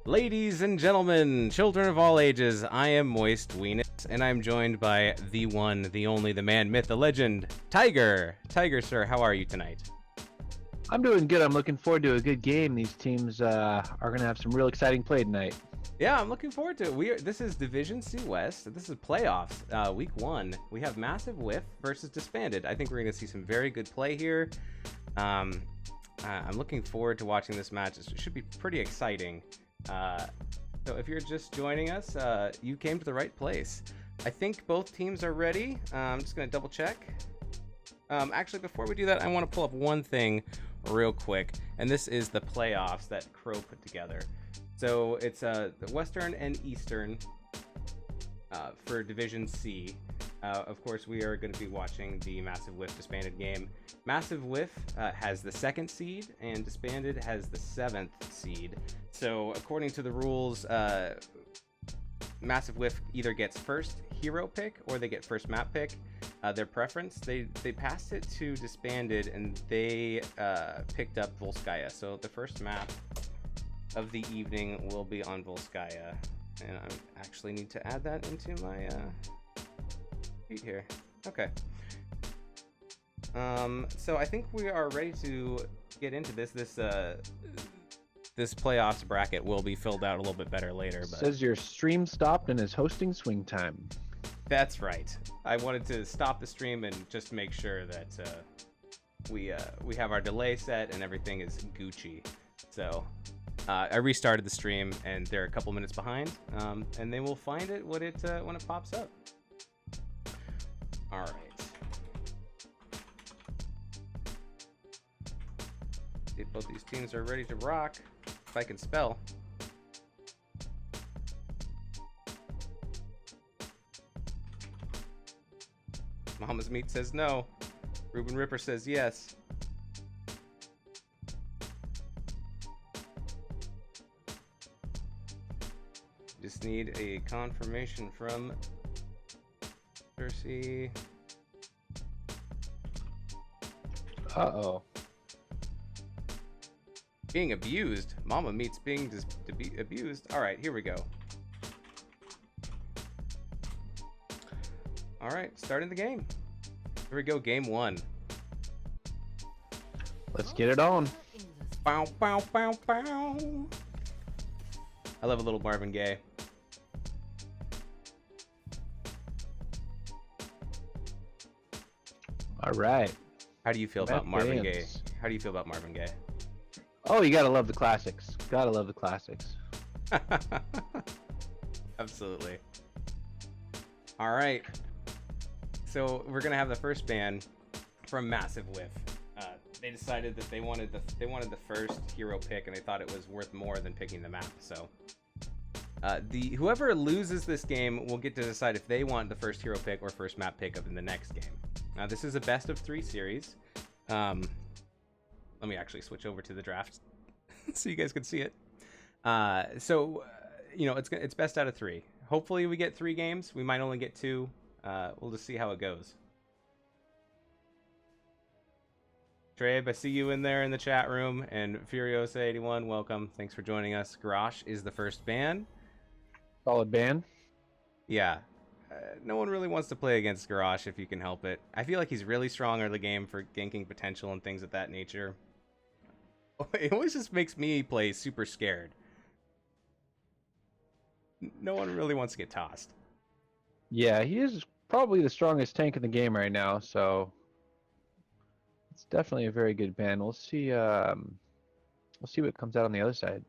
Ladies and gentlemen, children of all ages, I am Moist Weenus, and I'm joined by the one, the only, the man, myth, the legend, Tiger. Tiger, sir, how are you tonight? I'm doing good. I'm looking forward to a good game. These teams are going to have some real exciting play tonight. Yeah, I'm looking forward to it. This is Division C West. This is playoffs, week 1. We have Massive Whiff versus Disbanded. I think we're going to see some very good play here. I'm looking forward to watching this match. It should be pretty exciting. So if you're just joining us, you came to the right place. I think both teams are ready. I'm just going to double check. Actually, before we do that, I want to pull up one thing real quick, and this is the playoffs that Crow put together. So it's the Western and Eastern for Division C. Of course, we are going to be watching the Massive Whiff Disbanded game. Massive Whiff has the 2nd seed, and Disbanded has the 7th seed. So according to the rules, Massive Whiff either gets first hero pick or they get first map pick. Their preference, they passed it to Disbanded, and they picked up Volskaya. So the first map of the evening will be on Volskaya, and I actually need to add that into my sheet here. Okay. So I think we are ready to get into this. This playoffs bracket will be filled out a little bit better later. But Says your stream stopped and is hosting swing time. That's right. I wanted to stop the stream and just make sure that we have our delay set and everything is Gucci. So I restarted the stream, and they're a couple minutes behind, and they will find it when it pops up. All right. See if both these teams are ready to rock. If I can spell. Mama's Meat says no. Ruben Ripper says yes. Just need a confirmation from Cersei. Uh-oh. Being abused. Mama Meat's being abused. All right, here we go. All right, starting the game. Here we go, game 1. Let's get it on. Bow, bow, bow, bow. I love a little Marvin Gaye. All right. How do you feel about Marvin Gaye? How do you feel about Marvin Gaye? Oh, you gotta love the classics. Gotta love the classics. Absolutely. All right. So we're gonna have the first ban from Massive Whiff. They decided that they wanted the first hero pick, and they thought it was worth more than picking the map. So whoever loses this game will get to decide if they want the first hero pick or first map pick in the next game. Now this is a best of 3 series. Let me actually switch over to the draft so you guys can see it. You know, it's best out of 3. Hopefully we get 3 games. We might only get 2. We'll just see how it goes. Trabe, I see you in there in the chat room, and Furiosa81, welcome. Thanks for joining us. Garrosh is the first ban. Solid ban. Yeah. No one really wants to play against Garrosh if you can help it. I feel like he's really strong early game for ganking potential and things of that nature. It always just makes me play super scared. No one really wants to get tossed. Yeah, he is probably the strongest tank in the game right now, so it's definitely a very good ban. We'll see what comes out on the other side.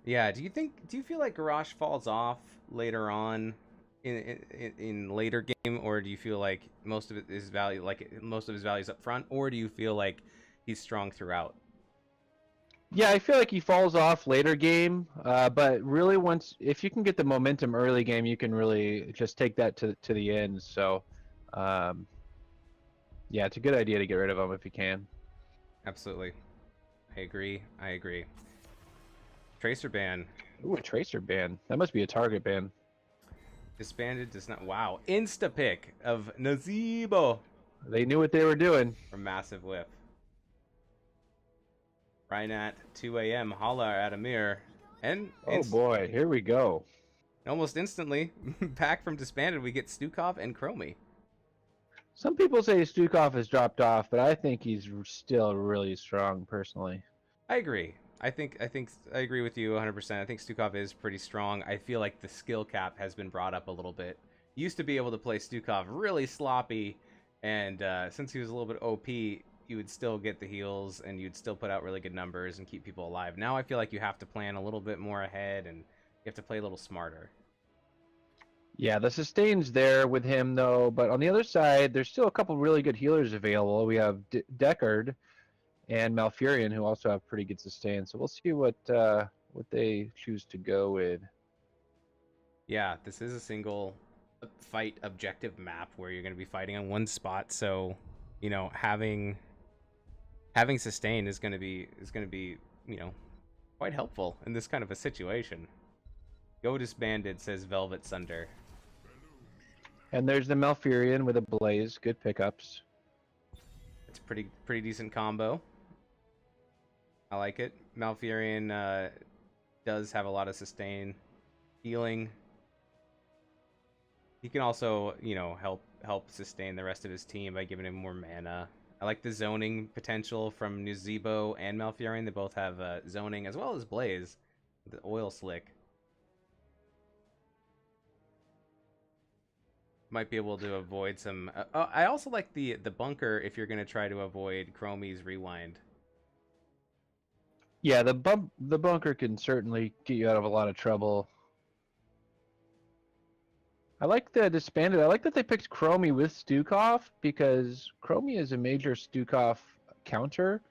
Yeah, do you feel like Garrosh falls off later on in later game, or do you feel like most of his value is up front, or do you feel like he's strong throughout? Yeah, I feel like he falls off later game, but really if you can get the momentum early game, you can really just take that to the end. So, yeah, it's a good idea to get rid of him if you can. Absolutely, I agree. Tracer ban. Ooh, a tracer ban. That must be a target ban. Disbanded does not. Wow, insta pick of Nazeebo. They knew what they were doing. From Massive Whiff. Right at 2 a.m. Holla at Amir. And Oh boy, here we go. almost instantly, back from Disbanded, we get Stukov and Chromie. Some people say Stukov has dropped off, but I think he's still really strong personally. I agree. I agree with you 100%. I think Stukov is pretty strong. I feel like the skill cap has been brought up a little bit. You used to be able to play Stukov really sloppy, and since he was a little bit OP, you would still get the heals and you'd still put out really good numbers and keep people alive. Now I feel like you have to plan a little bit more ahead and you have to play a little smarter. Yeah, the sustain's there with him though, but on the other side, there's still a couple really good healers available. We have Deckard and Malfurion, who also have pretty good sustain. So we'll see what they choose to go with. Yeah, this is a single fight objective map where you're going to be fighting on one spot. So, you know, having sustain is going to be quite helpful in this kind of a situation. Go Disbanded, says Velvet Sunder. And there's the Malfurion with a Blaze, good pickups. It's pretty decent combo. I like it. Malfurion does have a lot of sustain, healing. He can also, help sustain the rest of his team by giving him more mana. I like the zoning potential from Nuzibo and Malfurion. They both have zoning as well as Blaze, the oil slick. Might be able to avoid some. I also like the bunker if you're going to try to avoid Chromie's rewind. Yeah, the bunker can certainly get you out of a lot of trouble. I like the Disbanded. I like that they picked Chromie with Stukov because Chromie is a major Stukov counter.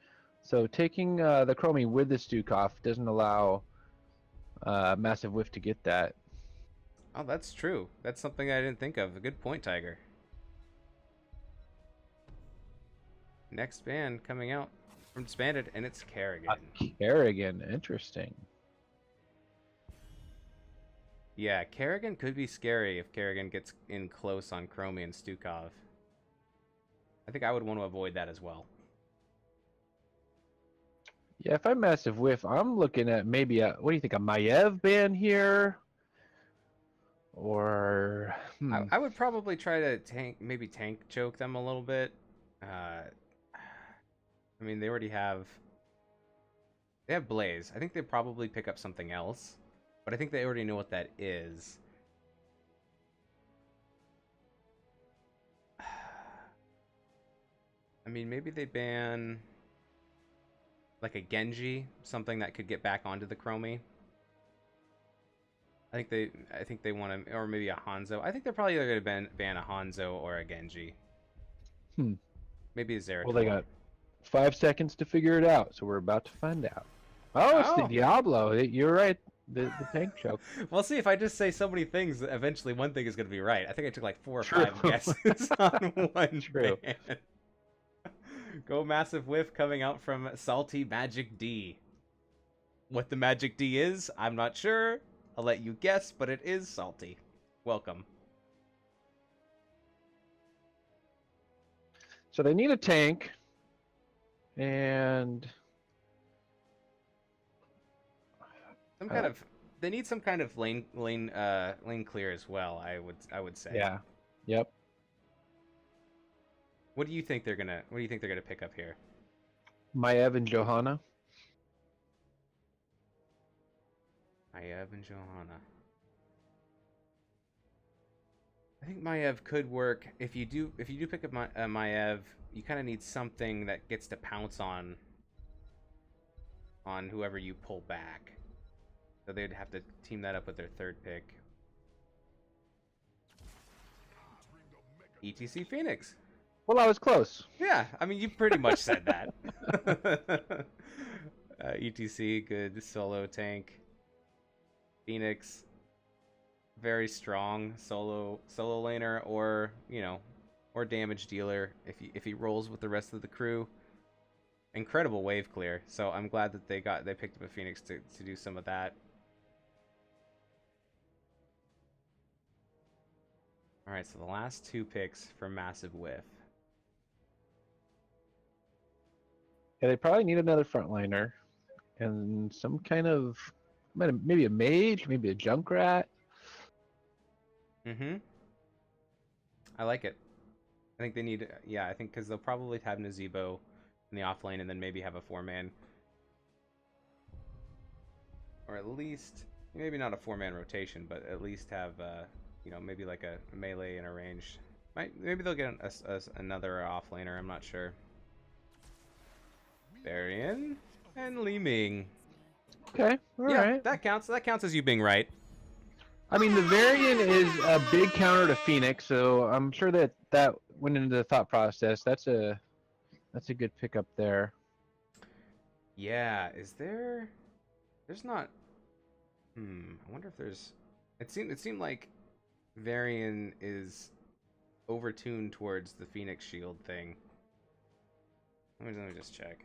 So taking the Chromie with the Stukov doesn't allow Massive Whiff to get that. Oh, that's true. That's something I didn't think of. A good point, Tiger. Next band coming out from Disbanded, and it's Kerrigan. Kerrigan, interesting. Yeah, Kerrigan could be scary if Kerrigan gets in close on Chromie and Stukov. I think I would want to avoid that as well. Yeah, if I'm Massive Whiff, I'm looking at maybe what do you think, a Maiev ban here? Or I would probably try to tank choke them a little bit. I mean, they have Blaze. I think they probably pick up something else, but I think they already know what that is. I mean, maybe they ban like a Genji, something that could get back onto the Chromie. I think they want to, or maybe a Hanzo. I think they're probably either going to ban a Hanzo or a Genji. Maybe a Zeratul. Well, they got 5 seconds to figure it out, so we're about to find out. Oh, it's the Diablo. You're right. The tank choke. We'll see. If I just say so many things, eventually one thing is going to be right. I think I took like 4 or 5 guesses on one. True. Band. Go Massive Whiff coming out from Salty Magic D. What the Magic D is, I'm not sure. I'll let you guess, but it is salty. Welcome. So they need a tank, and they need some kind of lane clear as well. I would say. Yeah. Yep. What do you think they're gonna pick up here? Maiev and Johanna. Maiev and Johanna. I think Maiev could work. If you do pick up Maiev, you kind of need something that gets to pounce on whoever you pull back. So they'd have to team that up with their third pick. ETC Phoenix. Well, I was close. Yeah, I mean, you pretty much said that. ETC, good solo tank. Phoenix, very strong solo laner, or or damage dealer if he rolls with the rest of the crew. Incredible wave clear. So I'm glad that they picked up a Phoenix to do some of that. All right, so the last 2 picks for Massive Whiff. Yeah, they probably need another frontliner and some kind of Maybe a mage, maybe a Junkrat. Mm-hmm. I like it. I think they need, yeah, I think because they'll probably have Nazebo in the off lane and then maybe have a 4-man. Or at least, maybe not a 4-man rotation, but at least have, you know, maybe like a melee and a range. Maybe they'll get another off laner, I'm not sure. Varian and Li Ming. Okay, all right. That counts. That counts as you being right. I mean, the Varian is a big counter to Phoenix, so I'm sure that that went into the thought process. That's a good pickup there. Yeah, is there? There's not. I wonder if there's. It seemed like Varian is overtuned towards the Phoenix Shield thing. Let me just check.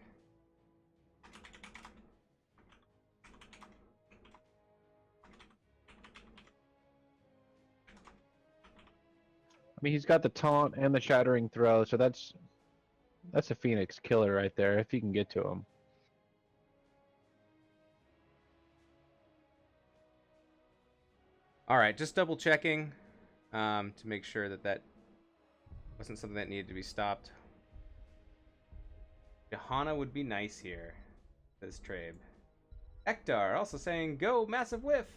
I mean, he's got the taunt and the shattering throw, so that's a Phoenix killer right there if you can get to him. All right, just double checking to make sure that that wasn't something that needed to be stopped. Johanna would be nice here, says Trabe. Ektar also saying, go, massive whiff.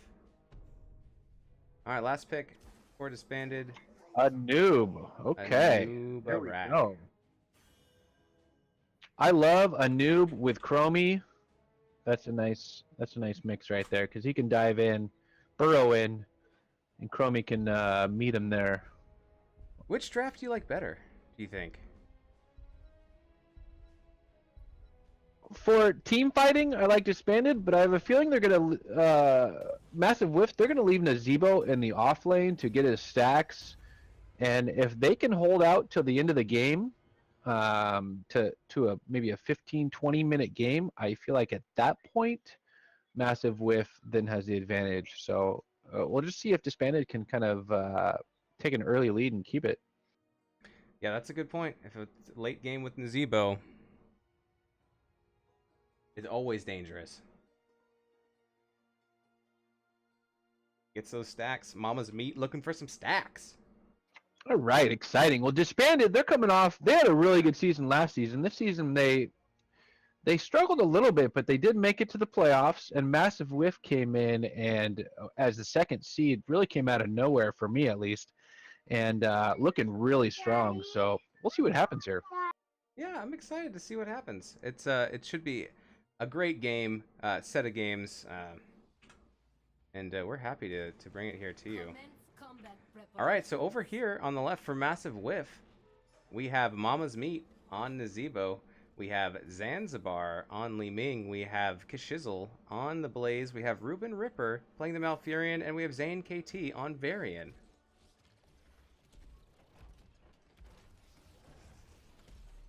All right, last pick for Disbanded. A noob. Okay. A noob there we rack. go. I love a noob with Chromie. That's a nice mix right there because he can dive in, burrow in, and Chromie can meet him there. Which draft do you like better, do you think? For team fighting, I like Disbanded, but I have a feeling they're gonna massive whiff. They're gonna leave Nazebo in the off lane to get his stacks, and if they can hold out till the end of the game, to maybe a 15-20 minute game, I feel like at that point, massive whiff then has the advantage. So we'll just see if Disbanded can kind of take an early lead and keep it. Yeah, that's a good point. If it's late game with Nazebo, it's always dangerous. Gets those stacks. Mama's meat looking for some stacks. All right, exciting. Well, Disbanded, they're coming off. They had a really good season last season. This season, they struggled a little bit, but they did make it to the playoffs. And Massive Whiff came in and, as the second seed, really came out of nowhere for me at least, and looking really strong. So we'll see what happens here. Yeah, I'm excited to see what happens. It should be a great game, set of games, and we're happy to bring it here to you. All right, so over here on the left for Massive Whiff, we have Mama's Meat on Nazebo. We have Zanzibar on Li Ming. We have Kishizzle on the Blaze. We have Ruben Ripper playing the Malfurion, and we have Zane KT on Varian.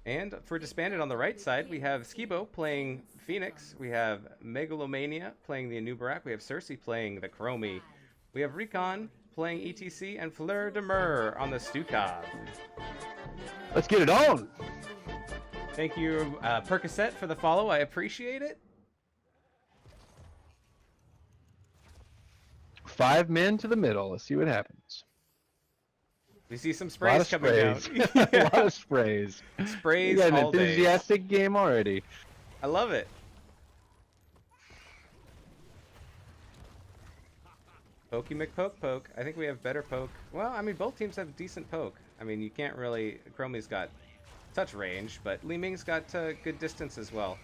And for Disbanded on the right side, we have Skibo playing Phoenix. We have Megalomania playing the Anubarak. We have Cersei playing the Chromie. We have Recon playing ETC and Fleur de Mer on the Stukov. Let's get it on. Thank you, Percocet, for the follow. I appreciate it. 5 men to the middle. Let's see what happens. We see some sprays coming down. A lot of sprays. Sprays You got an all day. enthusiastic game already. I love it. Pokey McPoke. I think we have better poke. Well, I mean, both teams have decent poke. I mean, you can't really... Chromie's got touch range, but Li Ming's got good distance as well.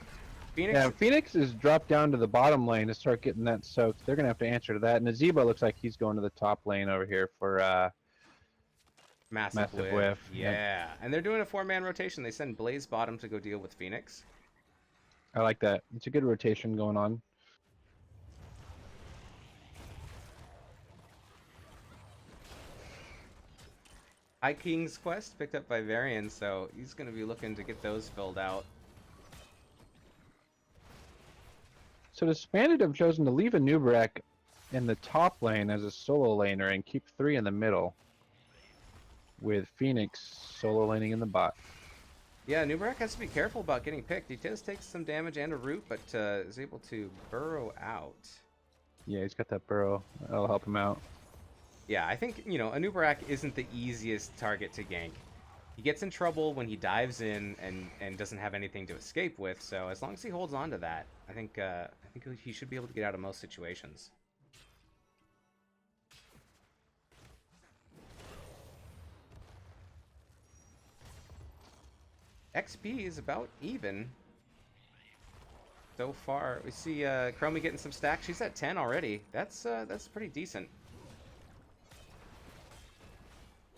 Phoenix... Yeah, Phoenix is dropped down to the bottom lane to start getting that soaked. They're going to have to answer to that. And Nazebo looks like he's going to the top lane over here for Massive Whiff. Whiff. Yeah. And they're doing a 4-man rotation. They send Blaze bottom to go deal with Phoenix. I like that. It's a good rotation going on. High King's Quest picked up by Varian, so he's going to be looking to get those filled out. So Disbanded have chosen to leave Anubarak in the top lane as a solo laner and keep 3 in the middle, with Phoenix solo laning in the bot. Yeah, Nubarak has to be careful about getting picked. He does take some damage and a root, but is able to burrow out. Yeah, he's got that burrow. That'll help him out. Yeah, I think, you know, Anubarak isn't the easiest target to gank. He gets in trouble when he dives in and doesn't have anything to escape with, so as long as he holds on to that, I think he should be able to get out of most situations. XP is about even so far. We see Chromie getting some stacks. She's at 10 already. That's pretty decent.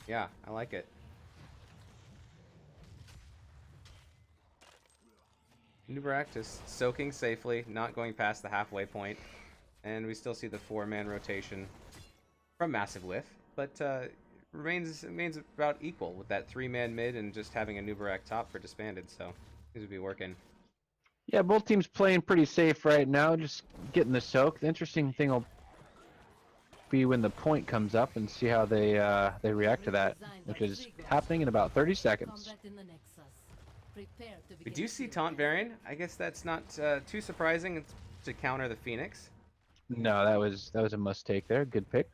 Yeah, I like it. Nubarak just soaking safely, not going past the halfway point. And we still see the 4-man rotation from Massive Whiff, but remains about equal with that 3-man mid and just having a Nubarak top for Disbanded, so these would be working. Yeah, both teams playing pretty safe right now, just getting the soak. The interesting thing will be when the point comes up and see how they react to that, which is happening in about 30 seconds. We do see Taunt Varian. I guess that's not too surprising to counter the Phoenix. No, that was a mistake there. Good pick.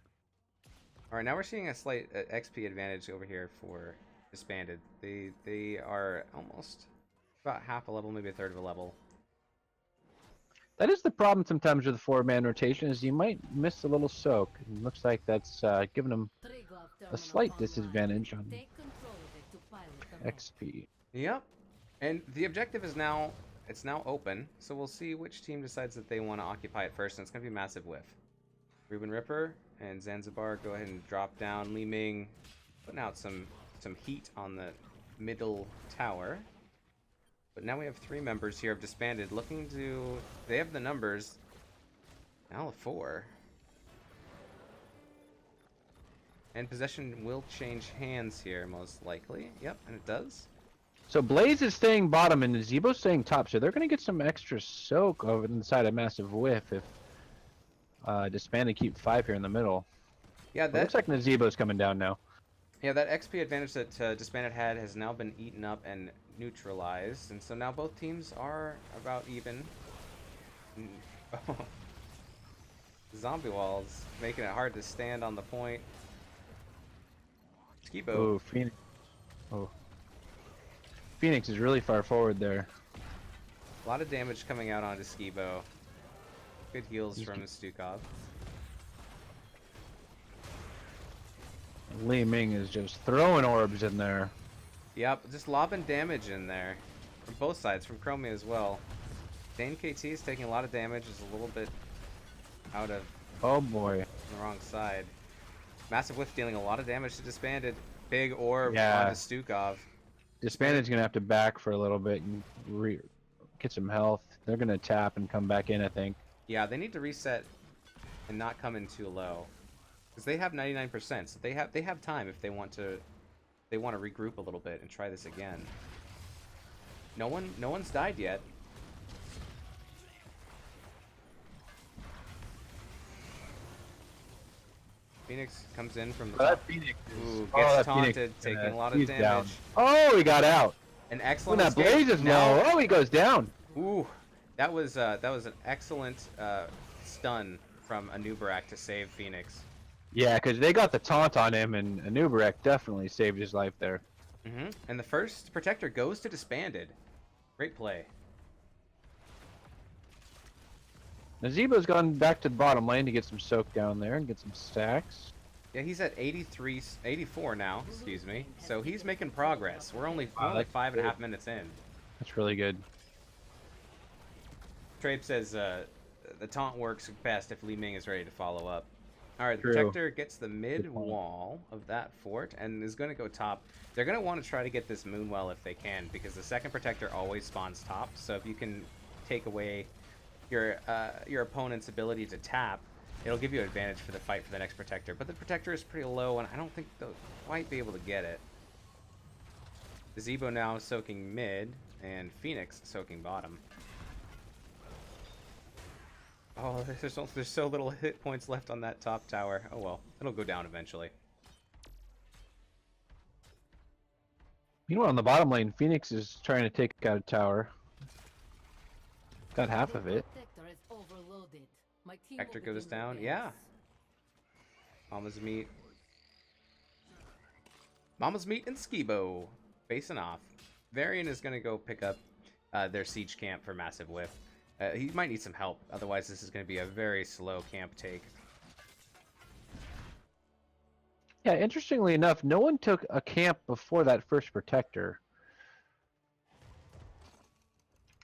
All right, now we're seeing a slight XP advantage over here for Disbanded. They are almost about half a level, maybe a third of a level. That is the problem sometimes with the 4-man rotation, is you might miss a little soak. It looks like that's giving them a slight disadvantage on XP. Yep. And the objective is now, it's now open, so we'll see which team decides that they want to occupy it first, and it's going to be Massive Whiff. Ruben Ripper and Zanzibar go ahead and drop down. Li Ming putting out some heat on the middle tower. But now we have 3 members here of Disbanded looking to... They have the numbers. Now a 4. And possession will change hands here, most likely. Yep, and it does. So Blaze is staying bottom and Zebo's staying top, so they're going to get some extra soak over inside a Massive Whiff if Disbanded keep 5 here in the middle. Yeah, that looks like Nazebo's coming down now. Yeah, that XP advantage that Disbanded had has now been eaten up and neutralized, and so now both teams are about even. Zombie walls making it hard to stand on the point. Skibo. Oh, Phoenix. Oh. Phoenix is really far forward there. A lot of damage coming out onto Skibo. Good heals from Stukov. Li Ming is just throwing orbs in there. Yep, just lobbing damage in there. From both sides, from Chromie as well. Dane KT is taking a lot of damage, is a little bit out of Oh boy. the wrong side. Massive Whiff dealing a lot of damage to Disbanded. Big orb Yeah. onto Stukov. Disbanded's gonna have to back for a little bit and get some health. They're gonna tap and come back in, I think. Yeah, they need to reset and not come in too low, because they have 99%. So they have time if they want to regroup a little bit and try this again. No one's died yet. Phoenix comes in from the top. Phoenix Ooh, gets taunted, taking a lot of damage. Down. Oh, he got out. An excellent When that escape. Blaze is Now- low. Oh, he goes down. Ooh, that was an excellent stun from Anubarak to save Phoenix. Yeah, because they got the taunt on him, and Anubarak definitely saved his life there. And the first protector goes to Disbanded. Great play. Nazebo's gone back to the bottom lane to get some soak down there and get some stacks. Yeah, he's at 84 now, excuse me. So he's making progress. We're only Wow, that's 5.5 minutes in. That's really good. Trape says the taunt works best if Li Ming is ready to follow up. Alright, the True. protector gets the mid wall of that fort and is going to go top. They're going to want to try to get this Moonwell if they can, because the second protector always spawns top. So if you can take away your opponent's ability to tap, it'll give you an advantage for the fight for the next protector. But the protector is pretty low, and I don't think they'll quite be able to get it. The Zebo now soaking mid, and Phoenix soaking bottom. Oh, there's so little hit points left on that top tower. Oh well, it'll go down eventually. Meanwhile, on the bottom lane, Phoenix is trying to take out a tower. Got half of it. Hector goes down. Yeah. Mama's Meat. Mama's Meat and Skibo facing off. Varian is going to go pick up their siege camp for Massive Whiff. He might need some help. Otherwise, this is going to be a very slow camp take. Yeah, interestingly enough, no one took a camp before that first protector.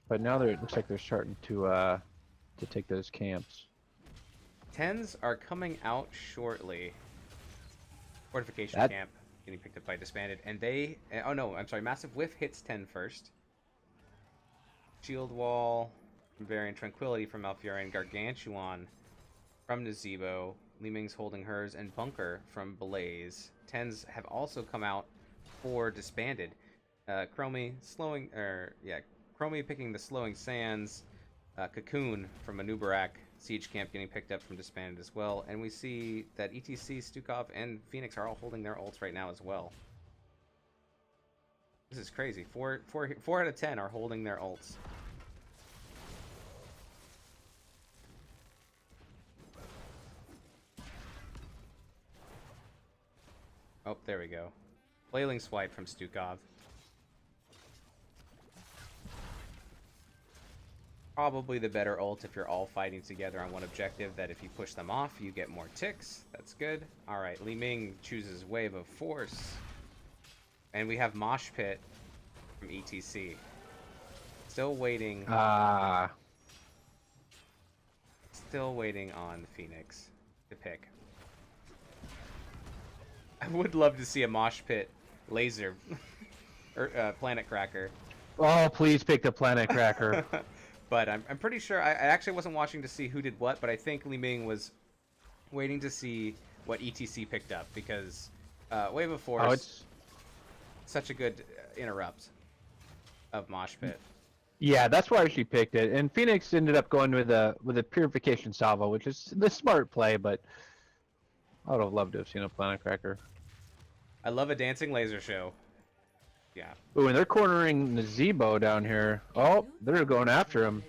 But now it looks like they're starting to take those camps. 10s are coming out shortly. Fortification camp getting picked up by Disbanded. And they... Oh no, I'm sorry. Massive Whiff hits 10 first. Shield Wall from Variant. Tranquility from Malfurion. Gargantuan from Nazebo. Li Ming's holding hers. And Bunker from Blaze. 10s have also come out for Disbanded. Chromie slowing... Chromie picking the Slowing Sands. Cocoon from Anubarak. Siege Camp getting picked up from Disbanded as well. And we see that ETC, Stukov, and Phoenix are all holding their ults right now as well. This is crazy. 4 out of 10 are holding their ults. Oh, there we go. Flailing Swipe from Stukov. Probably the better ult if you're all fighting together on one objective, that if you push them off, you get more ticks. That's good. Alright, Li Ming chooses Wave of Force. And we have Mosh Pit from ETC. Still waiting. Still waiting on Phoenix to pick. I would love to see a Mosh Pit laser. Or Planet Cracker. Oh, please pick the Planet Cracker. But I'm pretty sure, I actually wasn't watching to see who did what, but I think Li Ming was waiting to see what ETC picked up, because Wave of Force, it's such a good interrupt of Mosh Pit. Yeah, that's why she picked it. And Phoenix ended up going with a Purification Salvo, which is the smart play, but I would have loved to have seen a Planet Cracker. I love a dancing laser show. Yeah. Ooh, and they're cornering Nazebo down here. Oh, they're going after him.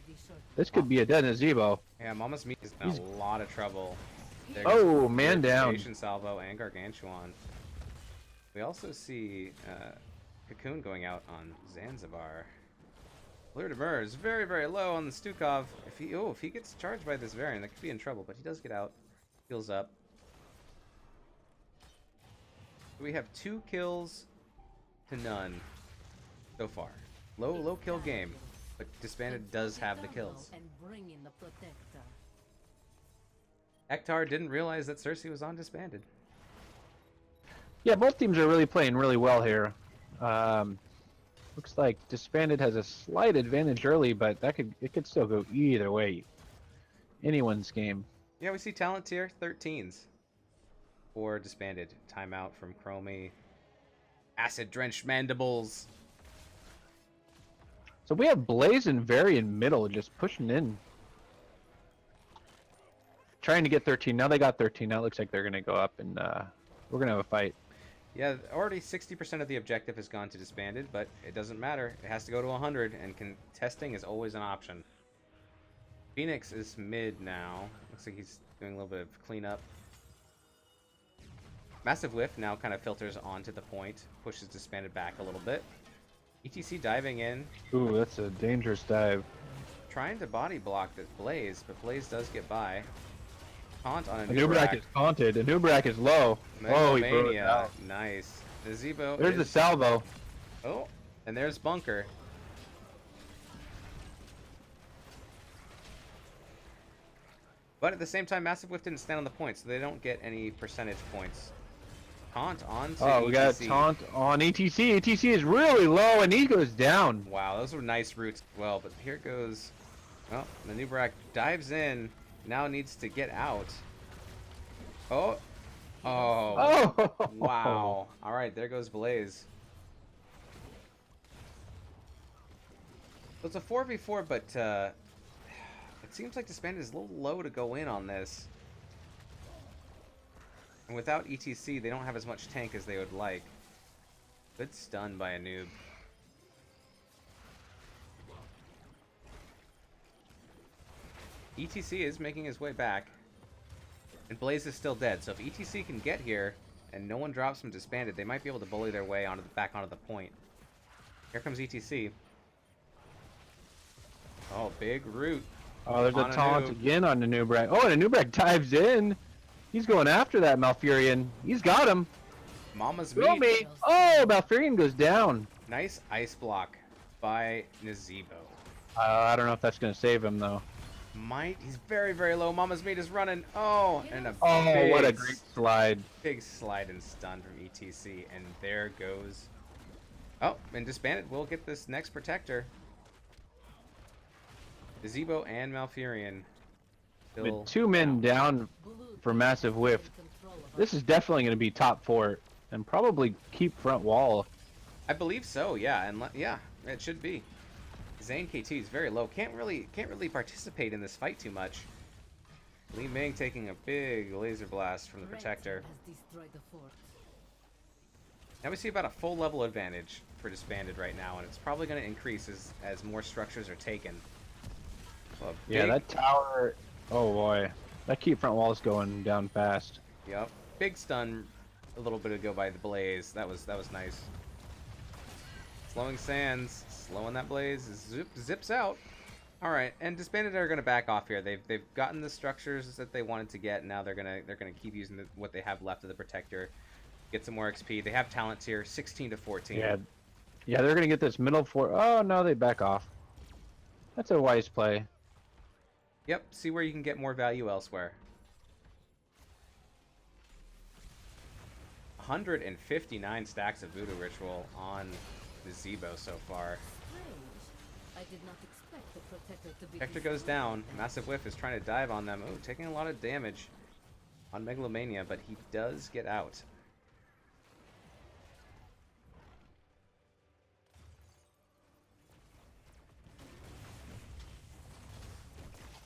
This could be a dead Nazebo. Yeah, Mama's Meat is in a lot of trouble. Oh, man down. Salvo and Gargantuan. We also see Cocoon going out on Zanzibar. Blur Demur is very, very low on the Stukov. If he gets charged by this Variant, that could be in trouble, but he does get out. Heals up. We have 2 kills to none so far. Low kill game, but Disbanded does have the kills. Hector didn't realize that Cersei was on Disbanded. Yeah, both teams are really playing really well here. Looks like Disbanded has a slight advantage early, but it could still go either way. Anyone's game. Yeah, we see talent tier 13s for Disbanded. Timeout from Chromie. Acid drenched mandibles. So we have Blaze and Varian middle just pushing in. Trying to get 13. Now they got 13. Now it looks like they're going to go up and we're going to have a fight. Yeah, already 60% of the objective has gone to Disbanded, but it doesn't matter. It has to go to 100, and contesting is always an option. Phoenix is mid now. Looks like he's doing a little bit of cleanup. Massive Whiff now kind of filters onto the point, pushes Disbanded back a little bit. ETC diving in. Ooh, that's a dangerous dive. Trying to body block this Blaze, but Blaze does get by. Taunt on Anubarak is taunted. Anubarak is low. Oh, he broke it out. Nice. Nazebo There's the salvo. Oh, and there's Bunker. But at the same time, Massive Whiff didn't stand on the point, so they don't get any percentage points. Taunt on to ETC. We got taunt on ETC. ETC is really low, and he goes down. Wow, those were nice roots as well, but here goes... Well, Anubarak dives in, now needs to get out. Oh! Oh! Wow. Alright, there goes Blaze. So it's a 4v4, but it seems like Disbanded is a little low to go in on this. And without ETC, they don't have as much tank as they would like. Good stun by a noob. ETC is making his way back. And Blaze is still dead, so if ETC can get here and no one drops from Disbanded, they might be able to bully their way back onto the point. Here comes ETC. Oh, big root. Oh, there's a taunt again on the Nubrak. Oh, and the Nubrak dives in. He's going after that Malfurion. He's got him. Mama's Throw meat. me. Oh, Malfurion goes down. Nice ice block by Nazebo. I don't know if that's going to save him, though. He's very, very low. Mama's meat is running. Oh, and what a great slide. Big slide and stun from ETC. And there goes... Oh, and Disbanded will get this next protector. Nazebo and Malfurion. With 2 men down for massive whiff. This is definitely going to be top 4 and probably keep front wall. I believe so, yeah, and yeah, it should be. Zane KT is very low. Can't really participate in this fight too much. Li Ming taking a big laser blast from the protector. Now we see about a full level advantage for Disbanded right now, and it's probably going to increase as more structures are taken. So yeah, that tower. Oh boy, that keep front wall is going down fast. Yep, big stun a little bit ago by the Blaze. That was nice. Slowing Sands, slowing that Blaze, zips out. All right, and Disbanded are gonna back off here. They've gotten the structures that they wanted to get. Now they're gonna keep using what they have left of the Protector, get some more XP. They have talents here, 16 to 14. Yeah, they're gonna get this middle 4. Oh no, they back off. That's a wise play. Yep, see where you can get more value elsewhere. 159 stacks of Voodoo Ritual on Nazebo so far. I did not expect the Protector to be... Protector goes down. Massive Whiff is trying to dive on them. Oh, taking a lot of damage on Megalomania, but he does get out.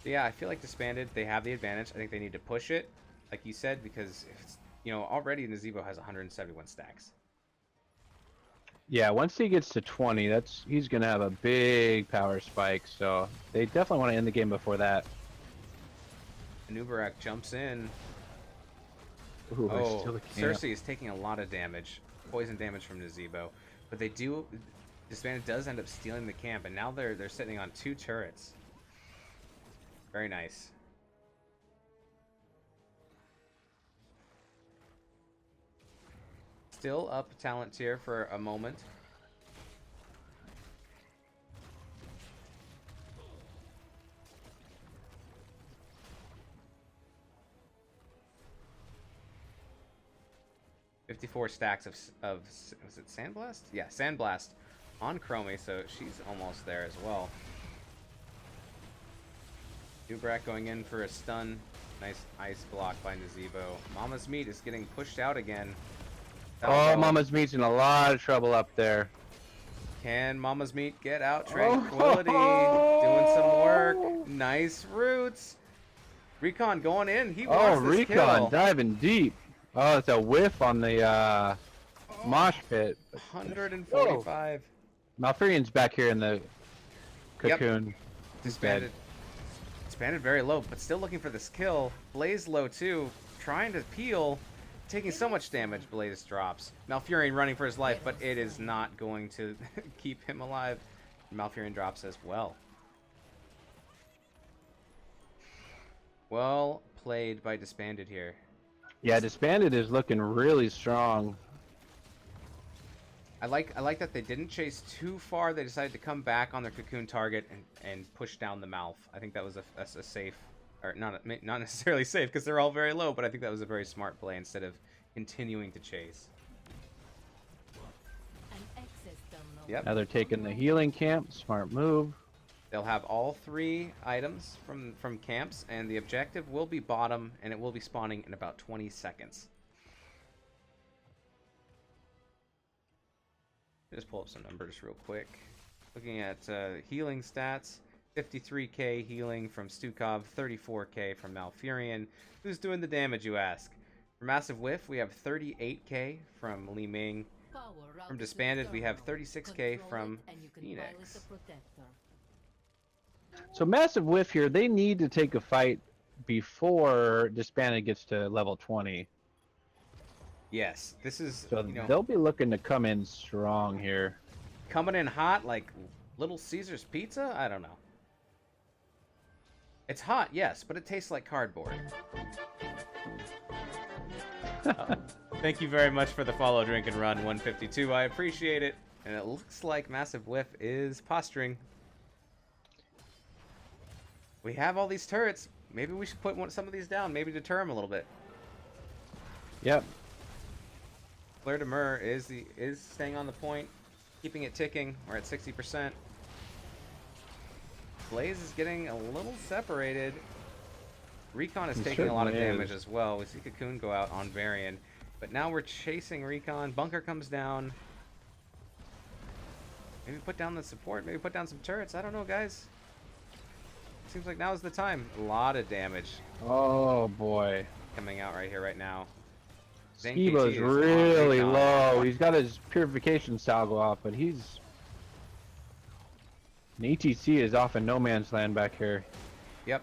Yeah, I feel like Disbanded, they have the advantage. I think they need to push it, like you said, because if it's, already Nazebo has 171 stacks. Yeah, once he gets to 20, he's gonna have a big power spike. So they definitely want to end the game before that. Nubarak jumps in. Ooh, oh, Cersei is taking a lot of damage, poison damage from Nazebo, but Disbanded does end up stealing the camp, and now they're sitting on 2 turrets. Very nice. Still up talent tier for a moment. $54 stacks of was it Sandblast? Yeah, Sandblast on Chromie, so she's almost there as well. Dubrak going in for a stun. Nice ice block by Nazebo. Mama's Meat is getting pushed out again. Oh, Mama's Meat's in a lot of trouble up there. Can Mama's Meat get out? Tranquility doing some work. Nice roots. Recon going in. He wants this Recon kill. diving deep. Oh, it's a whiff on the mosh pit. 145. Malfurion's back here in the cocoon. Yep. Disbanded very low, but still looking for this kill. Blaze low too, trying to peel, taking so much damage. Blaze drops. Malfurion running for his life, but it is not going to keep him alive. Malfurion drops as well. Well played by Disbanded here. Yeah, Disbanded is looking really strong. I like that they didn't chase too far. They decided to come back on their cocoon target and push down the mouth. I think that was a safe, or not necessarily safe because they're all very low, but I think that was a very smart play instead of continuing to chase. Yep. Now they're taking the healing camp. Smart move. They'll have all 3 items from camps, and the objective will be bottom, and it will be spawning in about 20 seconds. Just pull up some numbers real quick. Looking at healing stats, 53k healing from Stukov, 34k from Malfurion. Who's doing the damage, you ask? For Massive Whiff, we have 38k from Li Ming. From Disbanded, we have 36k from Phoenix. So Massive Whiff here, they need to take a fight before Disbanded gets to level 20. Yes, this is, So you know, they'll be looking to come in strong here. coming in hot like Little Caesar's pizza? I don't know. It's hot, yes, but it tastes like cardboard. Thank you very much for the follow, Drink and Run 152. I appreciate it. And it looks like Massive Whiff is posturing. We have all these turrets. Maybe we should put some of these down. Maybe deter them a little bit. Yep. Fleur de Mer is staying on the point, keeping it ticking. We're at 60%. Blaze is getting a little separated. Recon is taking a lot of damage as well. We see Cocoon go out on Varian. But now we're chasing Recon. Bunker comes down. Maybe put down the support. Maybe put down some turrets. I don't know, guys. Seems like now's the time. A lot of damage. Oh, boy. Coming out right here, right now. Skibo's really low. He's got his purification style go off, but he's... An ETC is off in no man's land back here. Yep.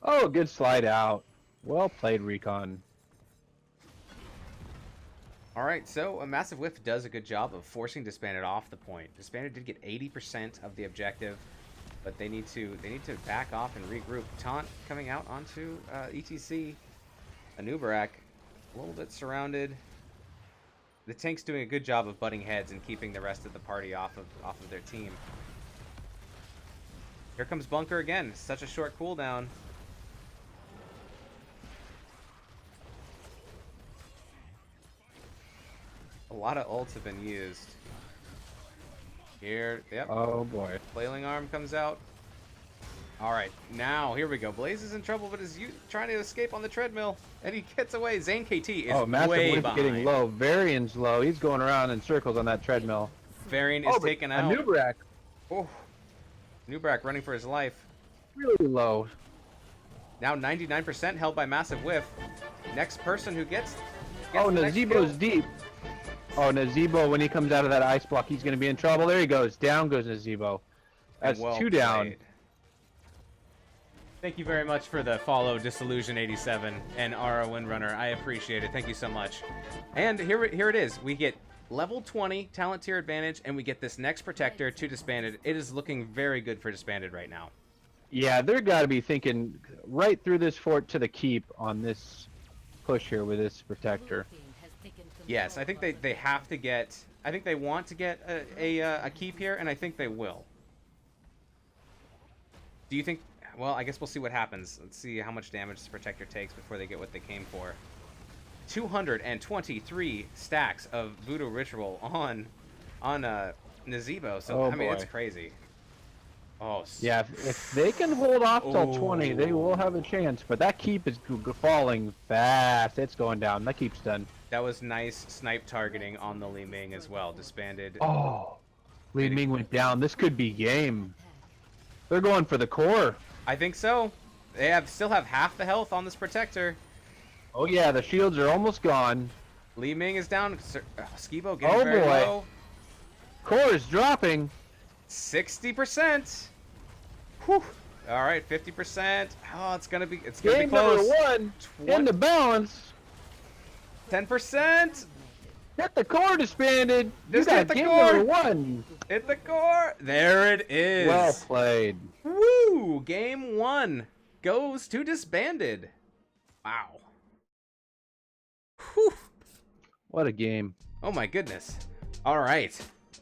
Oh, good slide out. Well played, Recon. All right, so a Massive Whiff does a good job of forcing Disbanded off the point. Disbanded did get 80% of the objective, but they need to back off and regroup. Taunt coming out onto ETC. Anubarak a little bit surrounded. The tank's doing a good job of butting heads and keeping the rest of the party off of their team. Here comes Bunker again. Such a short cooldown. A lot of ults have been used. Here, yep. Oh boy. Flailing Arm comes out. Alright, now, here we go. Blaze is in trouble, but is trying to escape on the treadmill, and he gets away. Zane KT is Massive way Whiff behind. getting low. Varian's low. He's going around in circles on that treadmill. Varian is taken out. Anubarak. Oh, Nubrak running for his life. Really low. Now 99% held by Massive Whiff. Next person who gets Oh, the next Nazebo's kill. deep. Oh, Nazebo, when he comes out of that ice block, he's going to be in trouble. There he goes. Down goes Nazebo. That's Well 2 down. played. Thank you very much for the follow, Disillusion87 and RO Windrunner. I appreciate it. Thank you so much. And here it is. We get level 20 talent tier advantage, and we get this next protector to Disbanded. It is looking very good for Disbanded right now. Yeah, they're got to be thinking right through this fort to the keep on this push here with this protector. Yes, I think they have to get... I think they want to get a keep here, and I think they will. Do you think... Well, I guess we'll see what happens. Let's see how much damage this protector takes before they get what they came for. 223 stacks of Voodoo Ritual on Nazebo. So, I mean, it's crazy. Oh, yeah, if they can hold off till 20, they will have a chance. But that keep is falling fast. It's going down. That keep's done. That was nice snipe targeting on the Li Ming as well. Disbanded. Oh, Li Ming went down. This could be game. They're going for the core. I think so. They still have half the health on this protector. Oh yeah, the shields are almost gone. Li Ming is down. Skibo getting very low. Core is dropping. 60%. Whew. All right, 50%. Oh, it's gonna be Game close. number 1 in the balance. 10%. Hit the core, Disbanded. Just you hit got the game core. number 1. Hit the core. There it is. Well played. Woo! Game 1 goes to Disbanded. Wow. Whew. What a game. Oh my goodness. All right.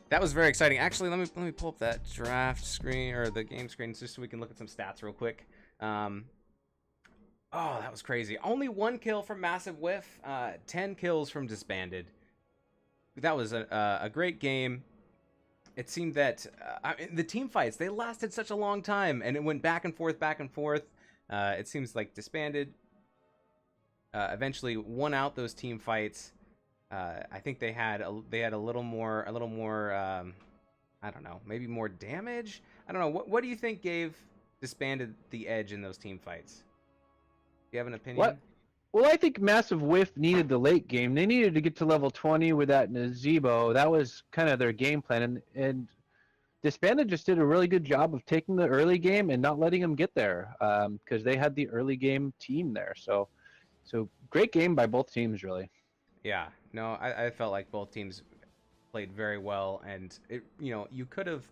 That was very exciting. Actually, let me pull up that draft screen or the game screen just so we can look at some stats real quick. Oh, that was crazy. Only 1 kill from Massive Whiff, 10 kills from Disbanded. That was a great game. It seemed that the team fights, they lasted such a long time, and it went back and forth, back and forth. It seems like Disbanded eventually won out those team fights. I think they had a little more I don't know, maybe more damage. I don't know. What do you think gave Disbanded the edge in those team fights? Do you have an opinion? What? Well, I think Massive Whiff needed the late game. They needed to get to level 20 with that Nazebo. That was kind of their game plan, and Disbanded just did a really good job of taking the early game and not letting them get there, because they had the early game team there. So great game by both teams, really. Yeah, no, I felt like both teams played very well, and you could have.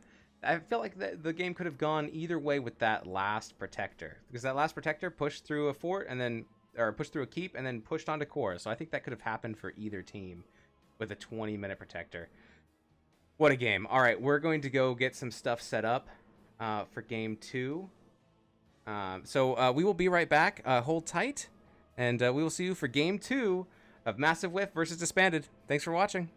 I felt like the game could have gone either way with that last protector, because that last protector pushed through a fort and then, or pushed through a keep and then pushed onto core. So I think that could have happened for either team with a 20-minute protector. What a game! All right, we're going to go get some stuff set up for game 2. So we will be right back. Hold tight, and we will see you for game 2 of Massive Whiff versus Disbanded. Thanks for watching.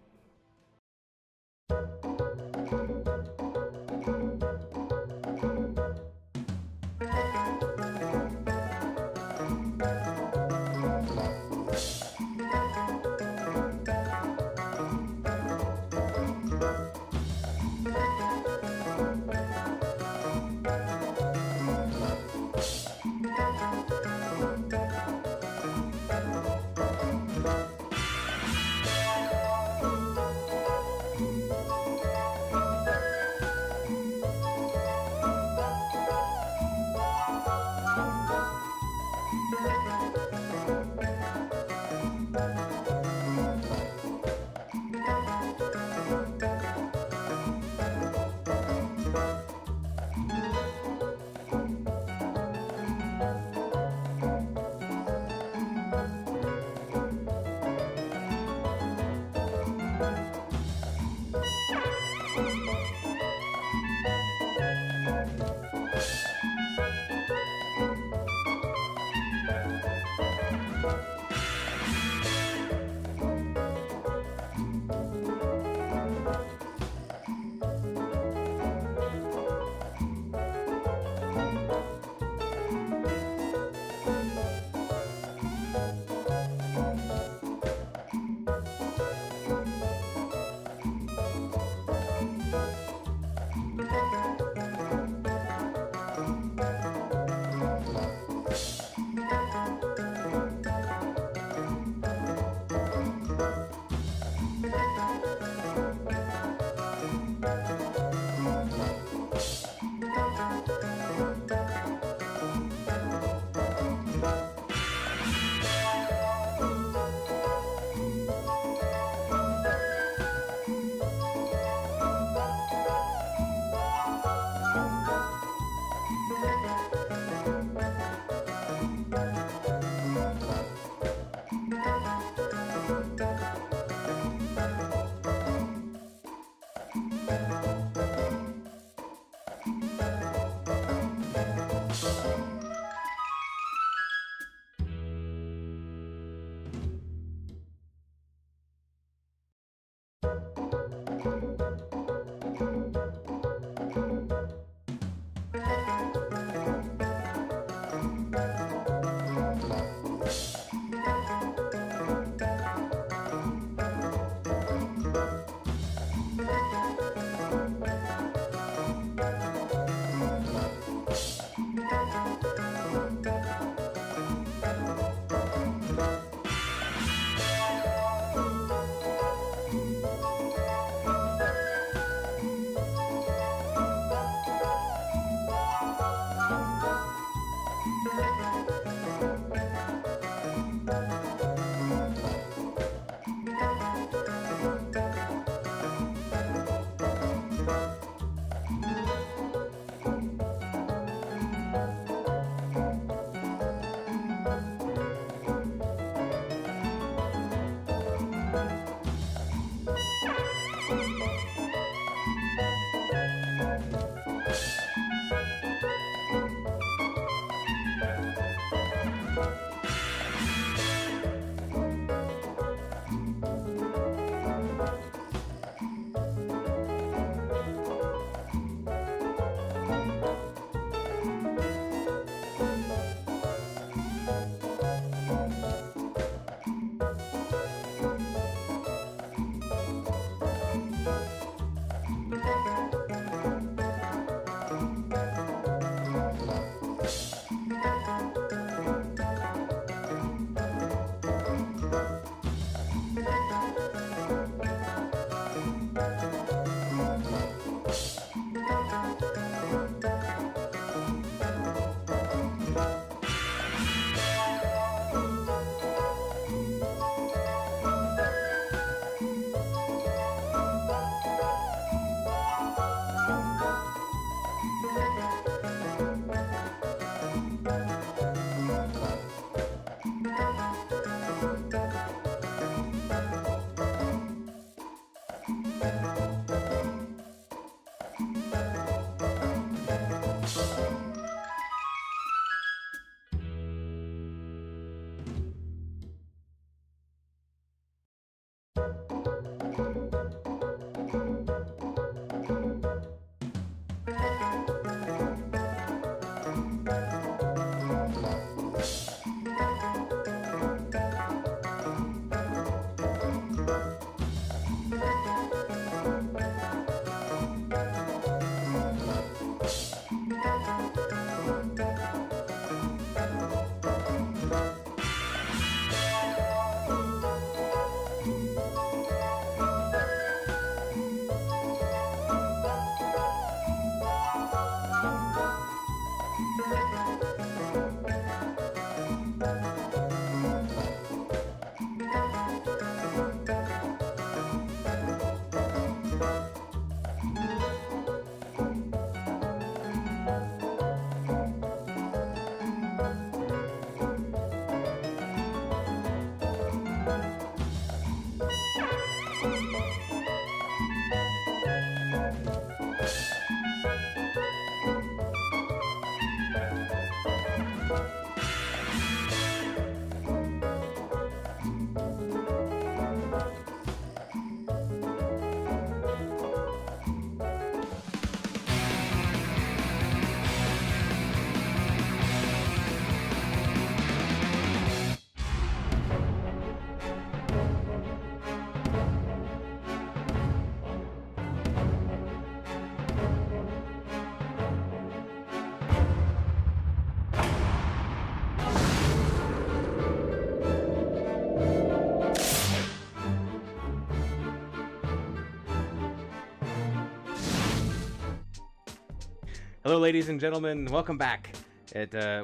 Hello, ladies and gentlemen. Welcome back.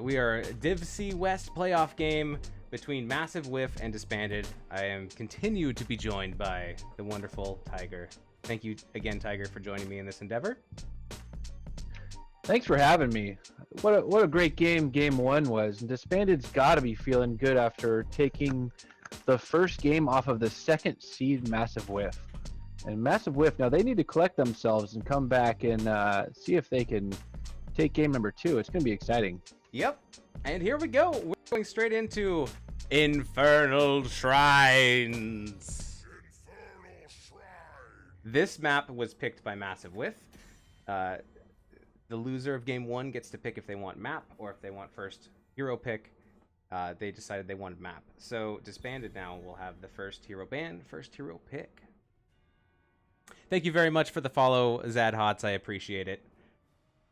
We are Div C West playoff game between Massive Whiff and Disbanded. I am continued to be joined by the wonderful Tiger. Thank you again, Tiger, for joining me in this endeavor. Thanks for having me. What a great game Game 1 was. And Disbanded's got to be feeling good after taking the first game off of the second seed Massive Whiff. And Massive Whiff, now they need to collect themselves and come back and see if they can take game number 2. It's going to be exciting. Yep. And here we go. We're going straight into Infernal Shrines. This map was picked by Massive Whiff. The loser of game 1 gets to pick if they want map or if they want first hero pick. They decided they wanted map. So Disbanded now will have the first hero ban, first hero pick. Thank you very much for the follow, Zad Hots. I appreciate it.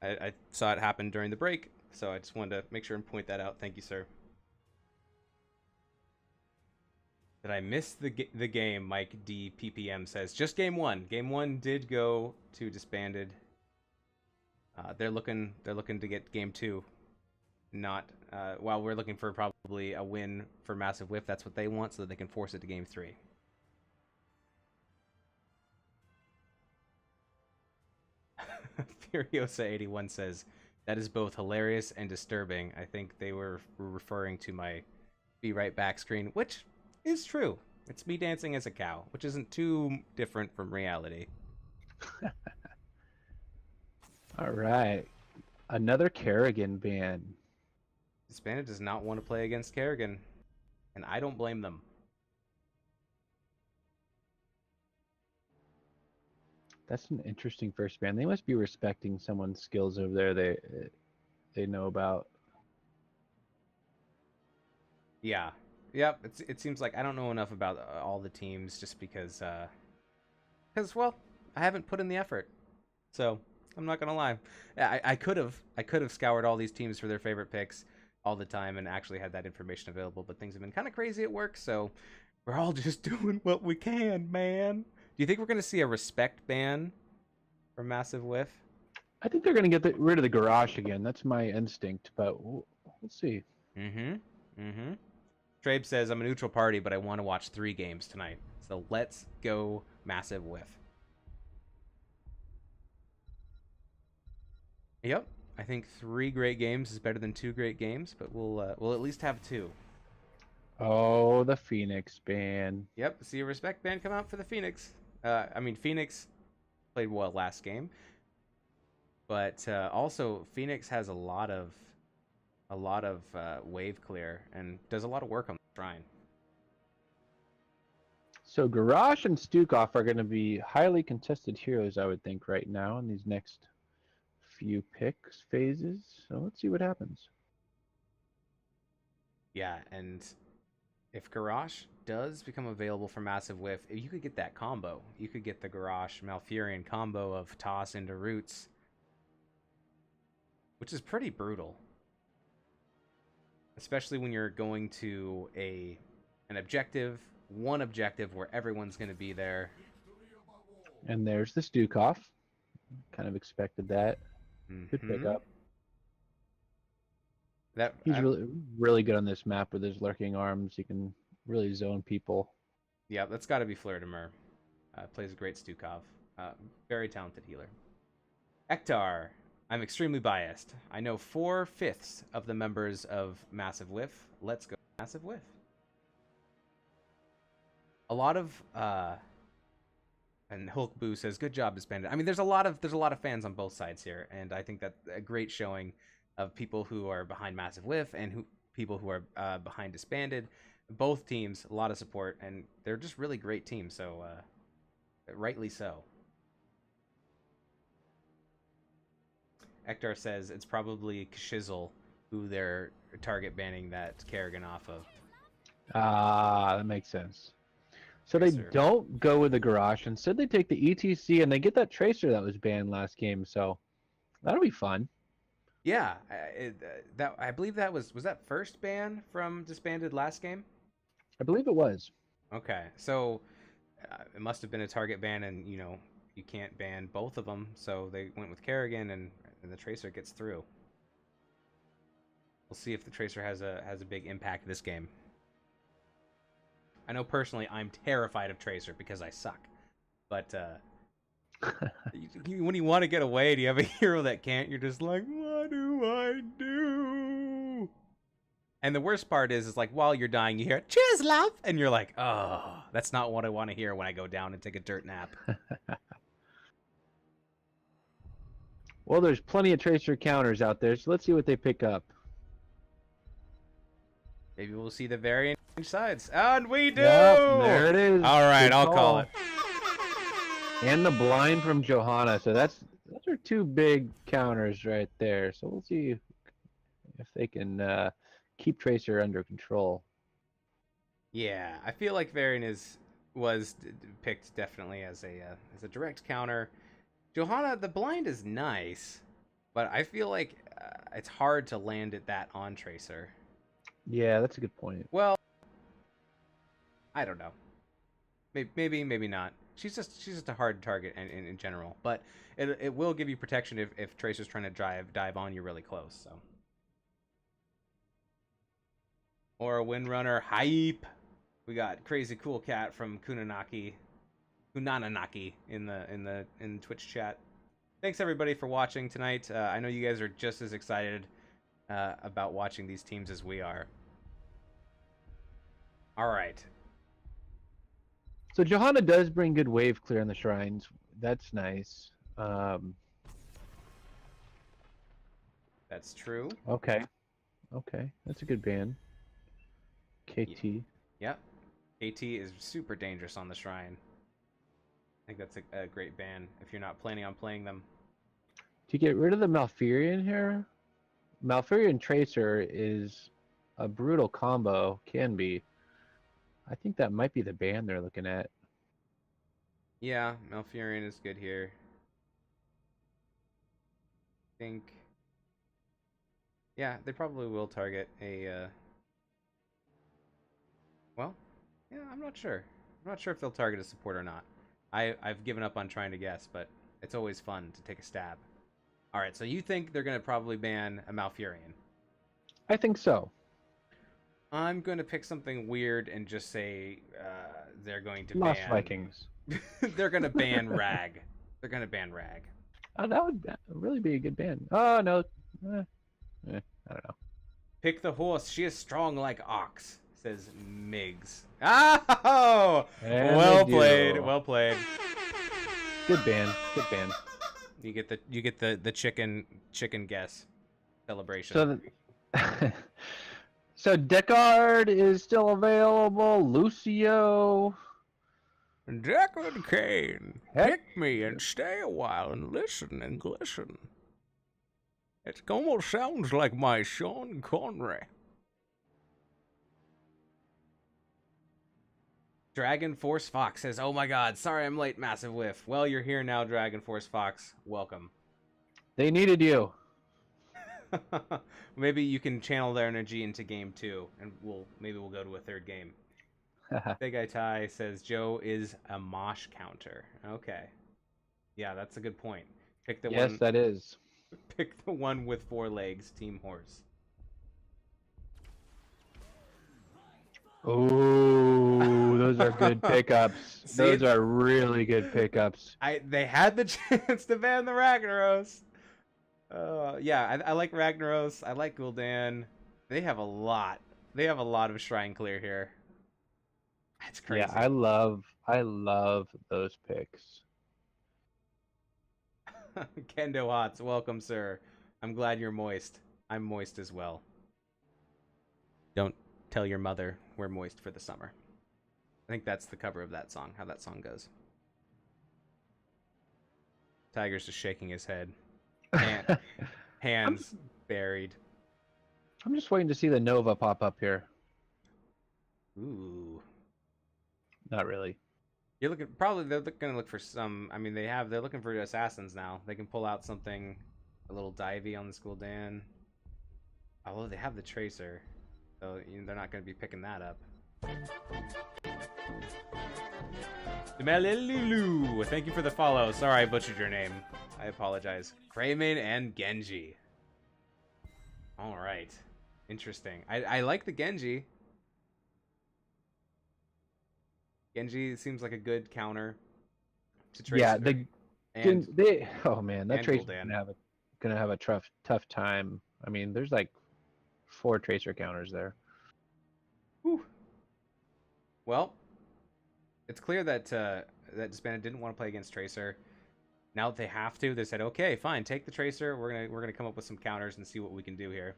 I saw it happen during the break, so I just wanted to make sure and point that out. Thank you, sir. Did I miss the game? Mike D PPM says just game 1. Game 1 did go to Disbanded. They're looking to get game 2. Not while we're looking for probably a win for Massive Whiff. That's what they want, so that they can force it to game 3. Furiosa81 says, that is both hilarious and disturbing. I think they were referring to my be right back screen, which is true. It's me dancing as a cow, which isn't too different from reality. All right. Another Kerrigan ban. Disbanded does not want to play against Kerrigan, and I don't blame them. That's an interesting first ban. They must be respecting someone's skills over there they know about. Yeah. Yep. It seems like I don't know enough about all the teams just because well, I haven't put in the effort. So I'm not gonna lie. I could have scoured all these teams for their favorite picks all the time and actually had that information available, but things have been kind of crazy at work, so we're all just doing what we can, man. Do you think we're going to see a respect ban for Massive Whiff? I think they're going to get rid of the garage again. That's my instinct, but we'll see. Trabe says, I'm a neutral party, but I want to watch 3 games tonight. So let's go Massive Whiff. Yep, I think 3 great games is better than 2 great games, but we'll at least have 2. Oh, the Phoenix ban. Yep, see a respect ban come out for the Phoenix. I mean, Phoenix played well last game, but also Phoenix has a lot of wave clear and does a lot of work on the shrine. So Garrosh and Stukov are going to be highly contested heroes, I would think, right now in these next few picks phases. So let's see what happens. Yeah, and if Garrosh does become available for Massive Whiff, you could get that combo. You could get the Garrosh Malfurion combo of toss into roots, which is pretty brutal. Especially when you're going to an objective, one objective where everyone's going to be there. And there's the Stukov. Kind of expected that. Good pickup. He's really good on this map with his lurking arms. He can really zone people. Yeah, that's got to be Fleur de Mer. Plays a great Stukov. Very talented healer. Ektar. I'm extremely biased. I know 4/5 of the members of Massive Whiff. Let's go Massive Whiff. A lot of and Hulk Boo says, "Good job, Disbanded." I mean, there's a lot of fans on both sides here, and I think that's a great showing of people who are behind Massive Whiff and people who are behind Disbanded. Both teams, a lot of support, and they're just really great teams. So, rightly so. Ektar says it's probably Shizzle who they're target banning that Kerrigan off of. Ah, that makes sense. So they don't go with the Garrosh. Instead, they take the ETC and they get that Tracer that was banned last game. So that'll be fun. Yeah, I believe that was that first ban from Disbanded last game? I believe it was. Okay, so it must have been a target ban, and you can't ban both of them, so they went with Kerrigan, and the Tracer gets through. We'll see if the Tracer has a big impact this game. I know personally I'm terrified of Tracer because I suck, but when you want to get away and you have a hero that can't, you're just like, what do I do? And the worst part is like while you're dying, you hear, cheers, love, and you're like, oh, that's not what I want to hear when I go down and take a dirt nap. Well, there's plenty of Tracer counters out there, so let's see what they pick up. Maybe we'll see the variant sides. And we do! Yep, there it is. All right, I'll call it. And the blind from Johanna. So those are two big counters right there. So we'll see if they can keep Tracer under control. Yeah, I feel like variant was picked definitely as a direct counter. Johanna, the blind is nice, but I feel like it's hard to land it that on Tracer. Yeah, that's a good point. Well, I don't know. Maybe not. She's just a hard target in general, but it will give you protection if Tracer's trying to dive on you really close. So, or a Windrunner hype. We got Crazy Cool Cat from Kunanaki in the Twitch chat. Thanks everybody for watching tonight. I know you guys are just as excited about watching these teams as we are. All right. So Johanna does bring good wave clear on the shrines. That's nice. That's true. Okay. That's a good ban. KT. Yep. KT is super dangerous on the shrine. I think that's a great ban if you're not planning on playing them. To get rid of the Malfurion here, Malfurion Tracer is a brutal combo, can be. I think that might be the ban they're looking at. Yeah, Malfurion is good here. I think... Yeah, they probably will target a... Well, yeah, I'm not sure. I'm not sure if they'll target a support or not. I've given up on trying to guess, but it's always fun to take a stab. Alright, so you think they're going to probably ban a Malfurion? I think so. I'm going to pick something weird and just say they're going to Lost ban... Vikings. They're going to ban Rag. They're going to ban Rag. Oh, that would really be a good ban. Oh, no. I don't know. Pick the horse. She is strong like ox, says Miggs. Oh! And well played. Well played. Good ban. Good ban. You get the chicken guess celebration. So so Deckard is still available. Lucio. Deckard Kane, pick me and stay a while and listen and glisten. It almost sounds like my Sean Connery. Dragon Force Fox says, "Oh my God, sorry I'm late, Massive Whiff." Well, you're here now, Dragon Force Fox. Welcome. They needed you. Maybe you can channel their energy into game 2, and maybe we'll go to a third game. Big Eye Ty says Joe is a mosh counter. Okay, yeah, that's a good point. Pick the Yes, one. that is. Pick the one with 4 legs, Team Horse. Ooh, those are good pickups. See? Those are really good pickups. They had the chance to ban the Ragnaros. Yeah, I like Ragnaros. I like Gul'dan. They have a lot. They have a lot of shrine clear here. That's crazy. Yeah, I love those picks. Kendo Hots, welcome, sir. I'm glad you're moist. I'm moist as well. Don't tell your mother we're moist for the summer. I think that's the cover of that song, how that song goes. Tiger's just shaking his head. Hands buried. I'm just waiting to see the Nova pop up here. Ooh. Not really. You're looking, they're gonna look for some, I mean, they're looking for assassins now. They can pull out something, a little divey on the Gul'dan. Although they have the Tracer, so they're not gonna be picking that up. Demelulu, thank you for the follow. Sorry I butchered your name. I apologize. Greymane and Genji. Alright. Interesting. I like the Genji. Genji seems like a good counter to Tracer. Yeah, oh man, that Tracer's Gul'dan. gonna have a tough time. I mean, there's like 4 Tracer counters there. Whew. Well, it's clear that that Disbanded didn't want to play against Tracer. Now that they have to, they said, "Okay, fine, take the Tracer. We're gonna come up with some counters and see what we can do here."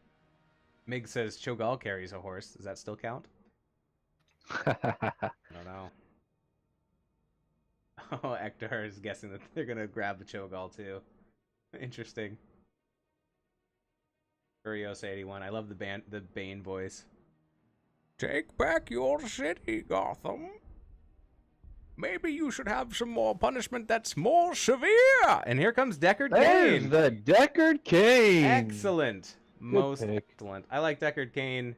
Mig says Cho'Gall carries a horse. Does that still count? I don't know. Oh, Ektar is guessing that they're gonna grab the Cho'Gall too. Interesting. Furiosa81. I love the Bane voice. Take back your city, Gotham. Maybe you should have some more punishment that's more severe. And here comes Deckard There's Cain. the Deckard Cain. Excellent. Most pick. excellent. I like Deckard Cain.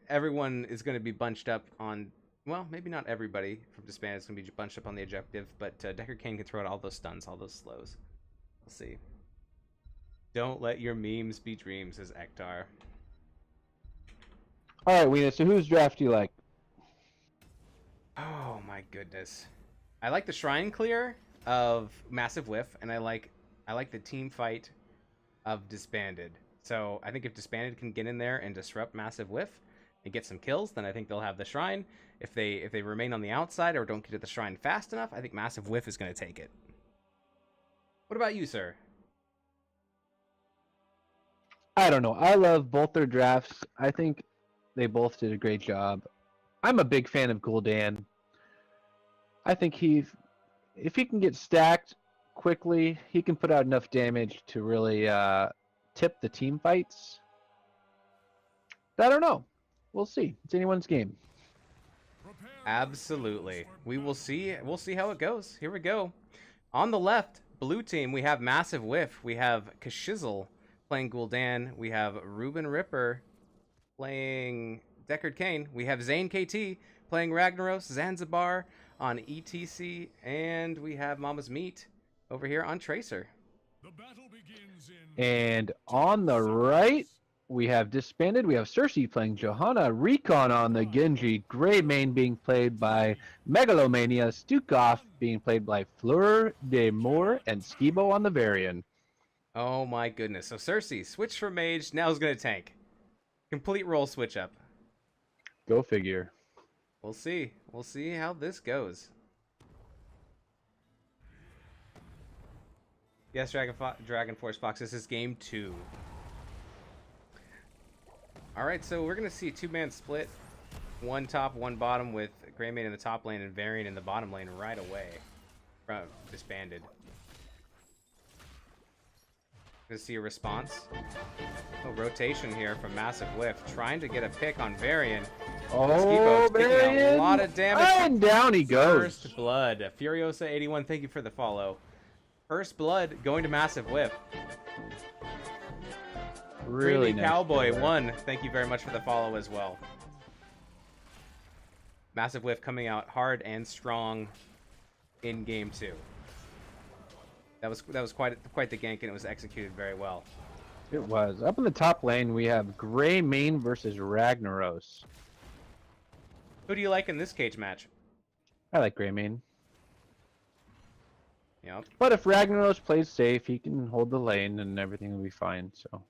Everyone is going to be bunched up on, well, maybe not everybody from Disbanded is going to be bunched up on the objective, but Deckard Cain can throw out all those stuns, all those slows. We'll see. Don't let your memes be dreams, says Ektar. All right, Weena, so whose draft do you like? Oh my goodness. I like the shrine clear of Massive Whiff, and I like the team fight of Disbanded. So I think if Disbanded can get in there and disrupt Massive Whiff and get some kills, then I think they'll have the shrine. If they remain on the outside or don't get to the shrine fast enough, I think Massive Whiff is going to take it. What about you, sir? I don't know. I love both their drafts. I think they both did a great job. I'm a big fan of Gul'dan. I think if he can get stacked quickly, he can put out enough damage to really tip the team fights. But I don't know. We'll see. It's anyone's game. Absolutely. We will see. We'll see how it goes. Here we go. On the left, blue team, we have Massive Whiff. We have Kashizzle playing Gul'dan. We have Ruben Ripper playing Deckard Cain. We have Zane KT playing Ragnaros, Zanzibar on ETC, and we have Mama's Meat over here on Tracer. The battle begins in And on the right, we have Disbanded. We have Cersei playing Johanna. Recon on the Genji. Greymane being played by Megalomania. Stukov being played by Fleur de Moore. And Skibo on the Varian. Oh my goodness. So Cersei, switch from mage, now is going to tank. Complete role switch up. Go figure. We'll see. We'll see how this goes. Yes, Dragon Force Fox, this is game 2. Alright, so we're going to see a 2-man split. One top, one bottom with Greymane in the top lane and Varian in the bottom lane right away. From Disbanded. to see a response. Oh, rotation here from Massive Whiff, trying to get a pick on Varian. Oh, Skibo's taking a Varian! lot of damage. And down he goes. First blood. Furiosa81, thank you for the follow. First blood going to Massive Whiff. Really Creamy nice Cowboy there. 1, thank you very much for the follow as well. Massive Whiff coming out hard and strong in game 2. That was quite the gank, and it was executed very well. It was. Up in the top lane, we have Gray Mane versus Ragnaros. Who do you like in this cage match? I like Gray Mane. Yep. But if Ragnaros plays safe, he can hold the lane and everything will be fine. So.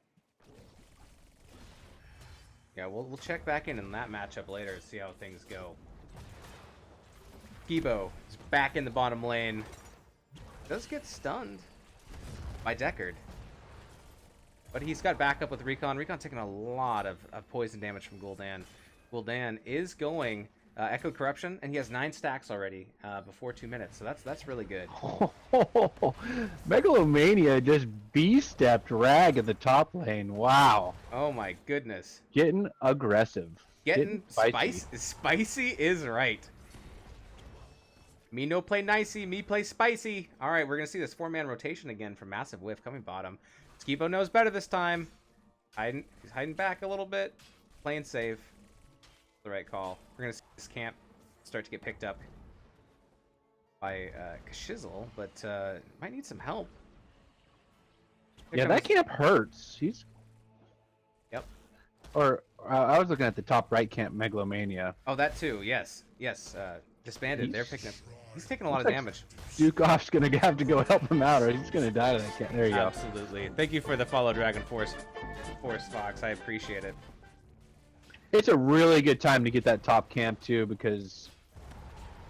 Yeah, we'll check back in that matchup later and see how things go. Skibo is back in the bottom lane. Does get stunned by Deckard. But he's got backup with Recon. Recon taking a lot of poison damage from Gul'dan. Gul'dan is going Echo Corruption, and he has 9 stacks already before 2 minutes. So that's really good. Megalomania just B-stepped Rag at the top lane. Wow. Oh my goodness. Getting aggressive. Getting spicy. Spicy is right. Me no play nicey, me play spicy. All right, we're going to see this 4-man rotation again from Massive Whiff coming bottom. Skibo knows better this time. He's hiding back a little bit. Playing safe. The right call. We're going to see this camp start to get picked up by Kashizzle, but might need some help. Yeah, that camp hurts. He's... Yep. Or I was looking at the top right camp, Megalomania. Oh, that too. Yes. Yes. Disbanded. They're picking up. He's taking a lot of like damage. Dukoff's gonna have to go help him out, or he's gonna die to that camp. There you go. Absolutely. Thank you for the follow, Dragon Force Fox. I appreciate it. It's a really good time to get that top camp too, because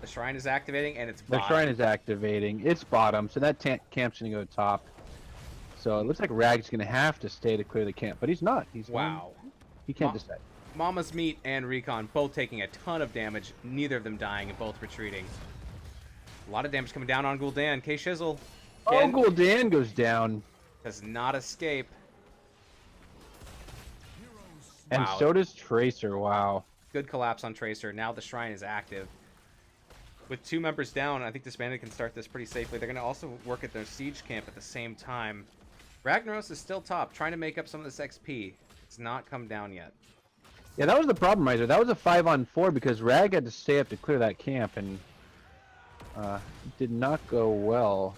The shrine is activating, and it's the bottom. shrine is activating. It's bottom, so that camp's gonna go top. So it looks like Rag's gonna have to stay to clear the camp, but he's not. He's Wow. He can't decide. Mama's Meat and Recon both taking a ton of damage, neither of them dying and both retreating. A lot of damage coming down on Gul'dan. K-Shizzle Oh, Gul'dan goes down. does not escape. And Wow. so does Tracer. Wow. Good collapse on Tracer. Now the shrine is active. With 2 members down, I think Disbanded can start this pretty safely. They're going to also work at their siege camp at the same time. Ragnaros is still top, trying to make up some of this XP. It's not come down yet. Yeah, that was the problem, Riser. That was a 5-on-4 because Rag had to stay up to clear that camp, and it did not go well.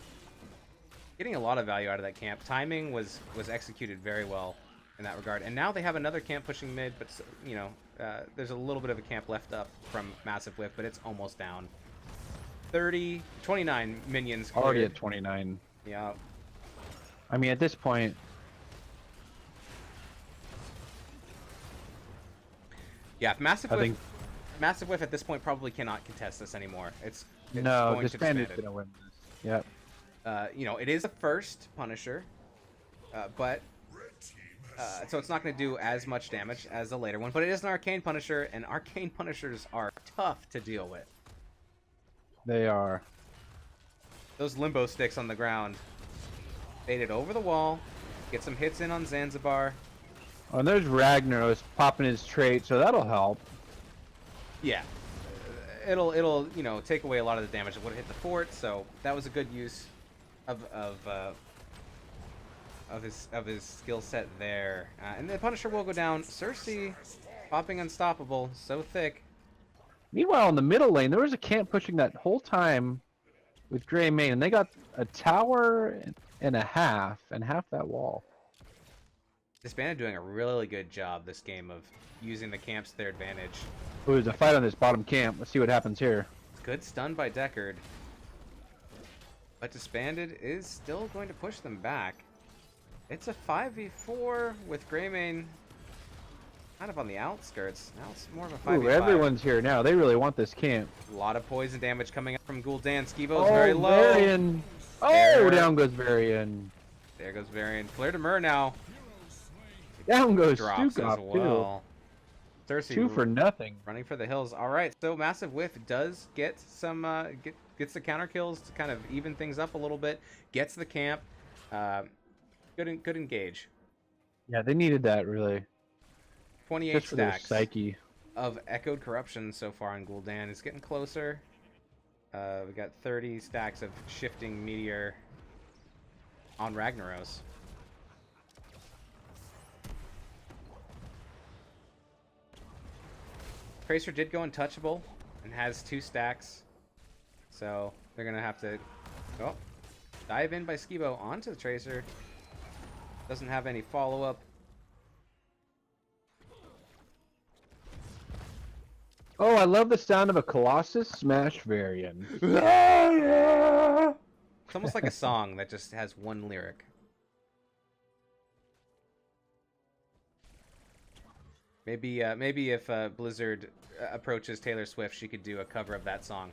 Getting a lot of value out of that camp. Timing was executed very well in that regard. And now they have another camp pushing mid, but you know, there's a little bit of a camp left up from Massive Whiff, but it's almost down. 29 minions cleared. Already at 29. Yeah. I mean, at this point, Yeah, Massive I Whiff, think Massive Whiff at this point probably cannot contest this anymore. It's no, going to Disbanded's Disbanded. gonna win this. Yep. You know, it is a first Punisher, but so it's not going to do as much damage as the later one. But it is an Arcane Punisher, and Arcane Punishers are tough to deal with. They are. Those limbo sticks on the ground. Baited over the wall. Get some hits in on Zanzibar. Oh, and there's Ragnaros popping his trait, so that'll help. Yeah. It'll you know, take away a lot of the damage that would have hit the fort, so that was a good use of his skill set there. And the Punisher will go down. Cersei popping unstoppable, so thick. Meanwhile, in the middle lane, there was a camp pushing that whole time with Grey Mane, and they got a tower and half that wall. Disbanded doing a really good job this game of using the camps to their advantage. Ooh, there's a fight on this bottom camp. Let's see what happens here. Good stun by Deckard. But Disbanded is still going to push them back. It's a 5v4 with Greymane kind of on the outskirts. Now it's more of a 5v5. Ooh, everyone's here now. They really want this camp. A lot of poison damage coming up from Gul'dan. Skibo's very low. Varian. Oh, There. down goes Varian. There goes Varian. Flare de Mer now. Down goes Drops as Stukov, well. Cersei 2 for nothing. running for the hills. All right, so Massive Whiff does get some gets the counter kills to kind of even things up a little bit. Gets the camp. Good engage. Yeah, they needed that really. 28 Just for their stacks psyche. of Echoed Corruption so far on Gul'dan. It's getting closer. We got 30 stacks of Shifting Meteor on Ragnaros. Tracer did go untouchable and has 2 stacks. So they're going to have to dive in by Skibo onto the Tracer. Doesn't have any follow-up. Oh, I love the sound of a Colossus smash variant. It's almost like a song that just has one lyric. Maybe if Blizzard approaches Taylor Swift, she could do a cover of that song.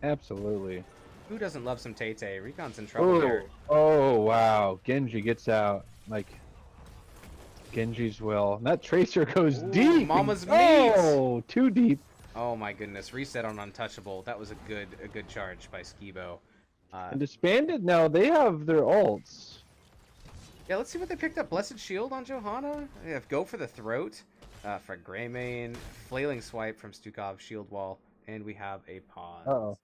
Absolutely. Who doesn't love some Tay-Tay? Recon's in trouble here. Oh, wow. Genji gets out. Like, Genji's will. That Tracer goes Ooh, deep. Mama's meat. Oh, too deep. Oh my goodness. Reset on Untouchable. That was a good charge by Skibo. And Disbanded now, they have their ults. Yeah, let's see what they picked up. Blessed Shield on Johanna. They have Go for the Throat for Greymane. Flailing Swipe from Stukov, Shield Wall. And we have a pause. Uh-oh.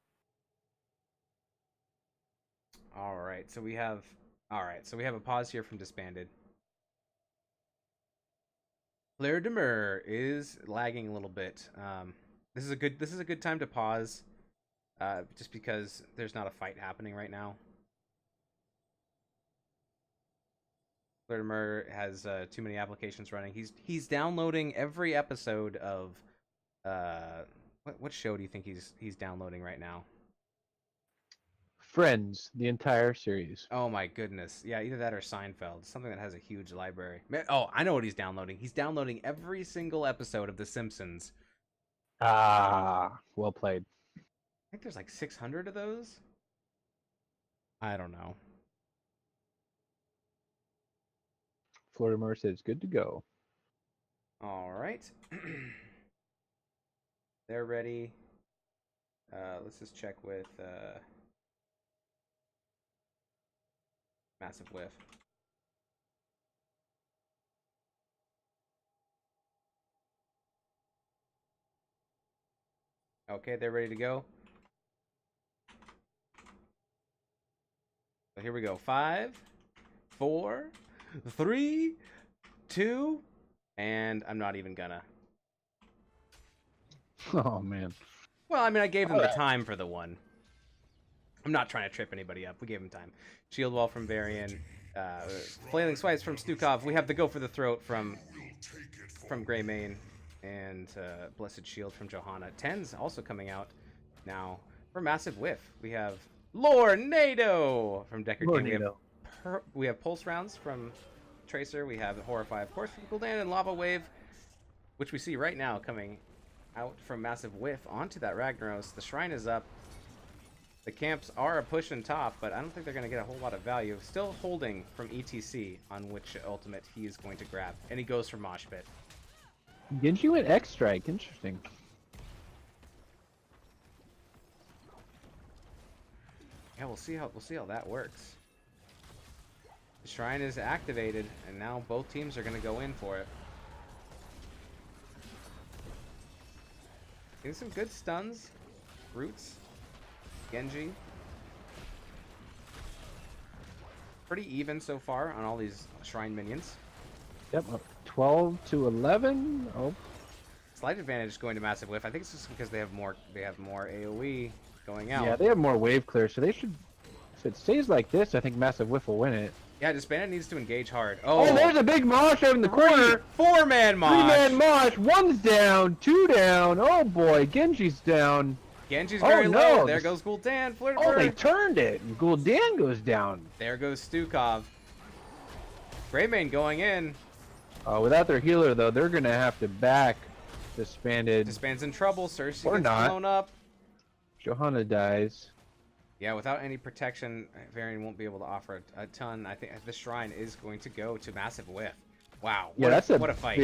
Alright, so we have a pause here from Disbanded. Fleur de Mer is lagging a little bit. This is a good time to pause. Just because there's not a fight happening right now. Fleur de Mer has too many applications running. He's downloading every episode of what show do you think he's downloading right now? Friends, the entire series. Oh my goodness. Yeah, either that or Seinfeld. Something that has a huge library. Oh, I know what he's downloading. He's downloading every single episode of The Simpsons. Ah, well played. I think there's like 600 of those. I don't know. Florida Mer says good to go. All right. They're ready. Let's just check with Massive Whiff. Okay, they're ready to go. So here we go. 5, 4, 3, 2, and I'm not even gonna. Oh, man. Well, I mean, I gave them the time for the one. I'm not trying to trip anybody up. We gave him time. Shield Wall from Varian. Flailing Swipes from Stukov. We have the Go for the Throat from Greymane. And Blessed Shield from Johanna. 10's also coming out now. For Massive Whiff, we have Lornado from Decker King. We have Pulse Rounds from Tracer. We have Horrify, of course, from Gul'dan, and Lava Wave, which we see right now coming out from Massive Whiff onto that Ragnaros. The Shrine is up. The camps are a push and top, but I don't think they're going to get a whole lot of value. Still holding from ETC on which ultimate he is going to grab. And he goes for Mosh Pit. Genji went X-Strike. Interesting. Yeah, we'll see how that works. The Shrine is activated, and now both teams are going to go in for it. Getting some good stuns. Roots. Genji. Pretty even so far on all these Shrine minions. Yep, 12 to 11. Oh, Slight advantage going to Massive Whiff. I think it's just because they have more AoE going out. yeah, they have more wave clear, so they should. If it stays like this, I think Massive Whiff will win it. Yeah, Disbanded needs to engage hard. Oh, there's a big mosh out in the corner. 4-man mosh. 3-man mosh. 1's down. 2 down. Oh boy, Genji's down. Genji's very low. No. There goes Gul'dan. Oh, they turned it. And Gul'dan goes down. There goes Stukov. Greymane going in. Without their healer, though, they're going to have to back Disbanded. Disband's in trouble. Cersei Or gets not. blown up. Johanna dies. Yeah, without any protection, Varian won't be able to offer a ton. I think the Shrine is going to go to Massive Whiff. Wow. Yeah, what a fight.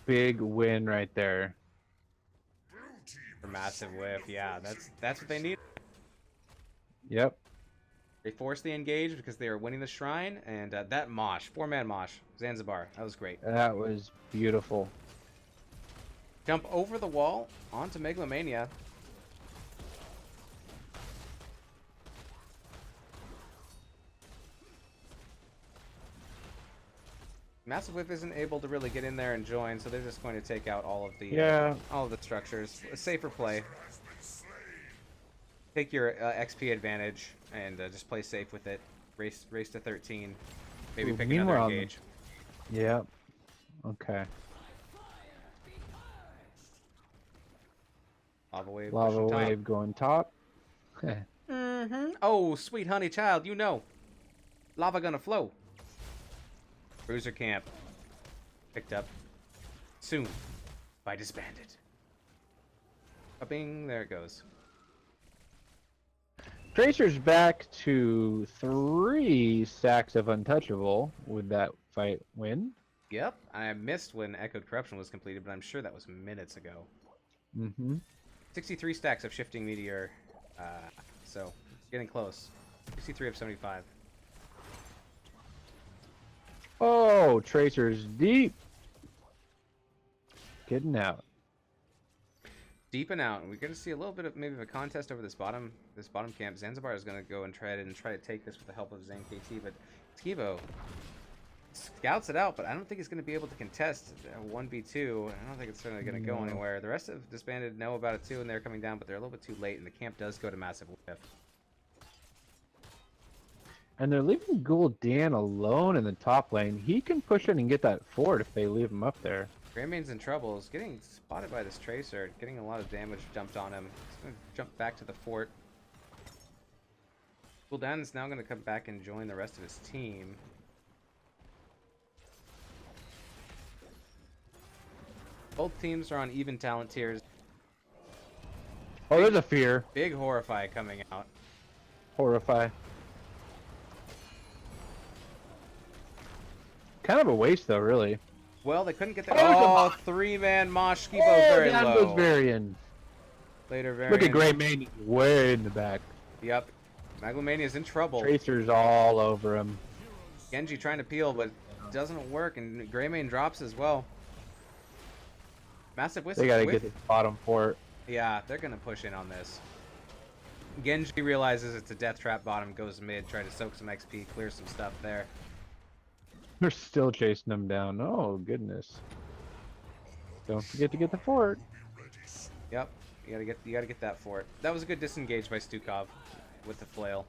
big win right there. For Massive Whiff. Yeah, that's what they need. Yep. They forced the engage because they were winning the shrine, and that mosh, 4-man mosh, Zanzibar, that was great. That was beautiful. Jump over the wall onto Megalomania. Massive Whiff isn't able to really get in there and join, so they're just going to take out all of the all of the structures. A safer play. Take your XP advantage and just play safe with it. Race to 13. Maybe pick another engage. Yeah. Okay. Lava wave. Lava wave going top. Oh, sweet honey child, you know. Lava gonna flow. Bruiser camp. Picked up. Soon. By Disbanded. Bing, there it goes. Tracer's back to 3 stacks of untouchable with that fight win. Yep, I missed when Echoed Corruption was completed, but I'm sure that was minutes ago. 63 stacks of Shifting Meteor, so getting close. 63 of 75. Oh, Tracer's deep. Getting out. Deep and out. We're going to see a little bit of maybe of a contest over this bottom camp. Zanzibar is going to go and try to take this with the help of Zan KT, but Skibo scouts it out, but I don't think he's going to be able to contest 1v2. I don't think it's certainly going to go anywhere. The rest of Disbanded know about it too, and they're coming down, but they're a little bit too late, and the camp does go to Massive Whiff. And they're leaving Gul'dan alone in the top lane. He can push it and get that forward if they leave him up there. Greymane's in trouble. He's getting spotted by this Tracer, getting a lot of damage jumped on him. He's going to jump back to the fort. Gul'dan is now going to come back and join the rest of his team. Both teams are on even talent tiers. Oh, there's a fear. Big Horrify coming out. Horrify. Kind of a waste, though, really. Well, they couldn't get the... Oh, 3-man Mosh. Skibo very low. Goes Varian. Later Varian. Look at Greymane way in the back. Yep. Megalomania's in trouble. Tracer's all over him. Genji trying to peel, but doesn't work, and Greymane drops as well. Massive Whiff. They gotta get the bottom fort. Yeah, they're gonna push in on this. Genji realizes it's a death trap bottom, goes mid, try to soak some XP, clear some stuff there. They're still chasing them down. Oh, goodness. Don't forget to get the fort. Yep, you gotta get that fort. That was a good disengage by Stukov with the flail.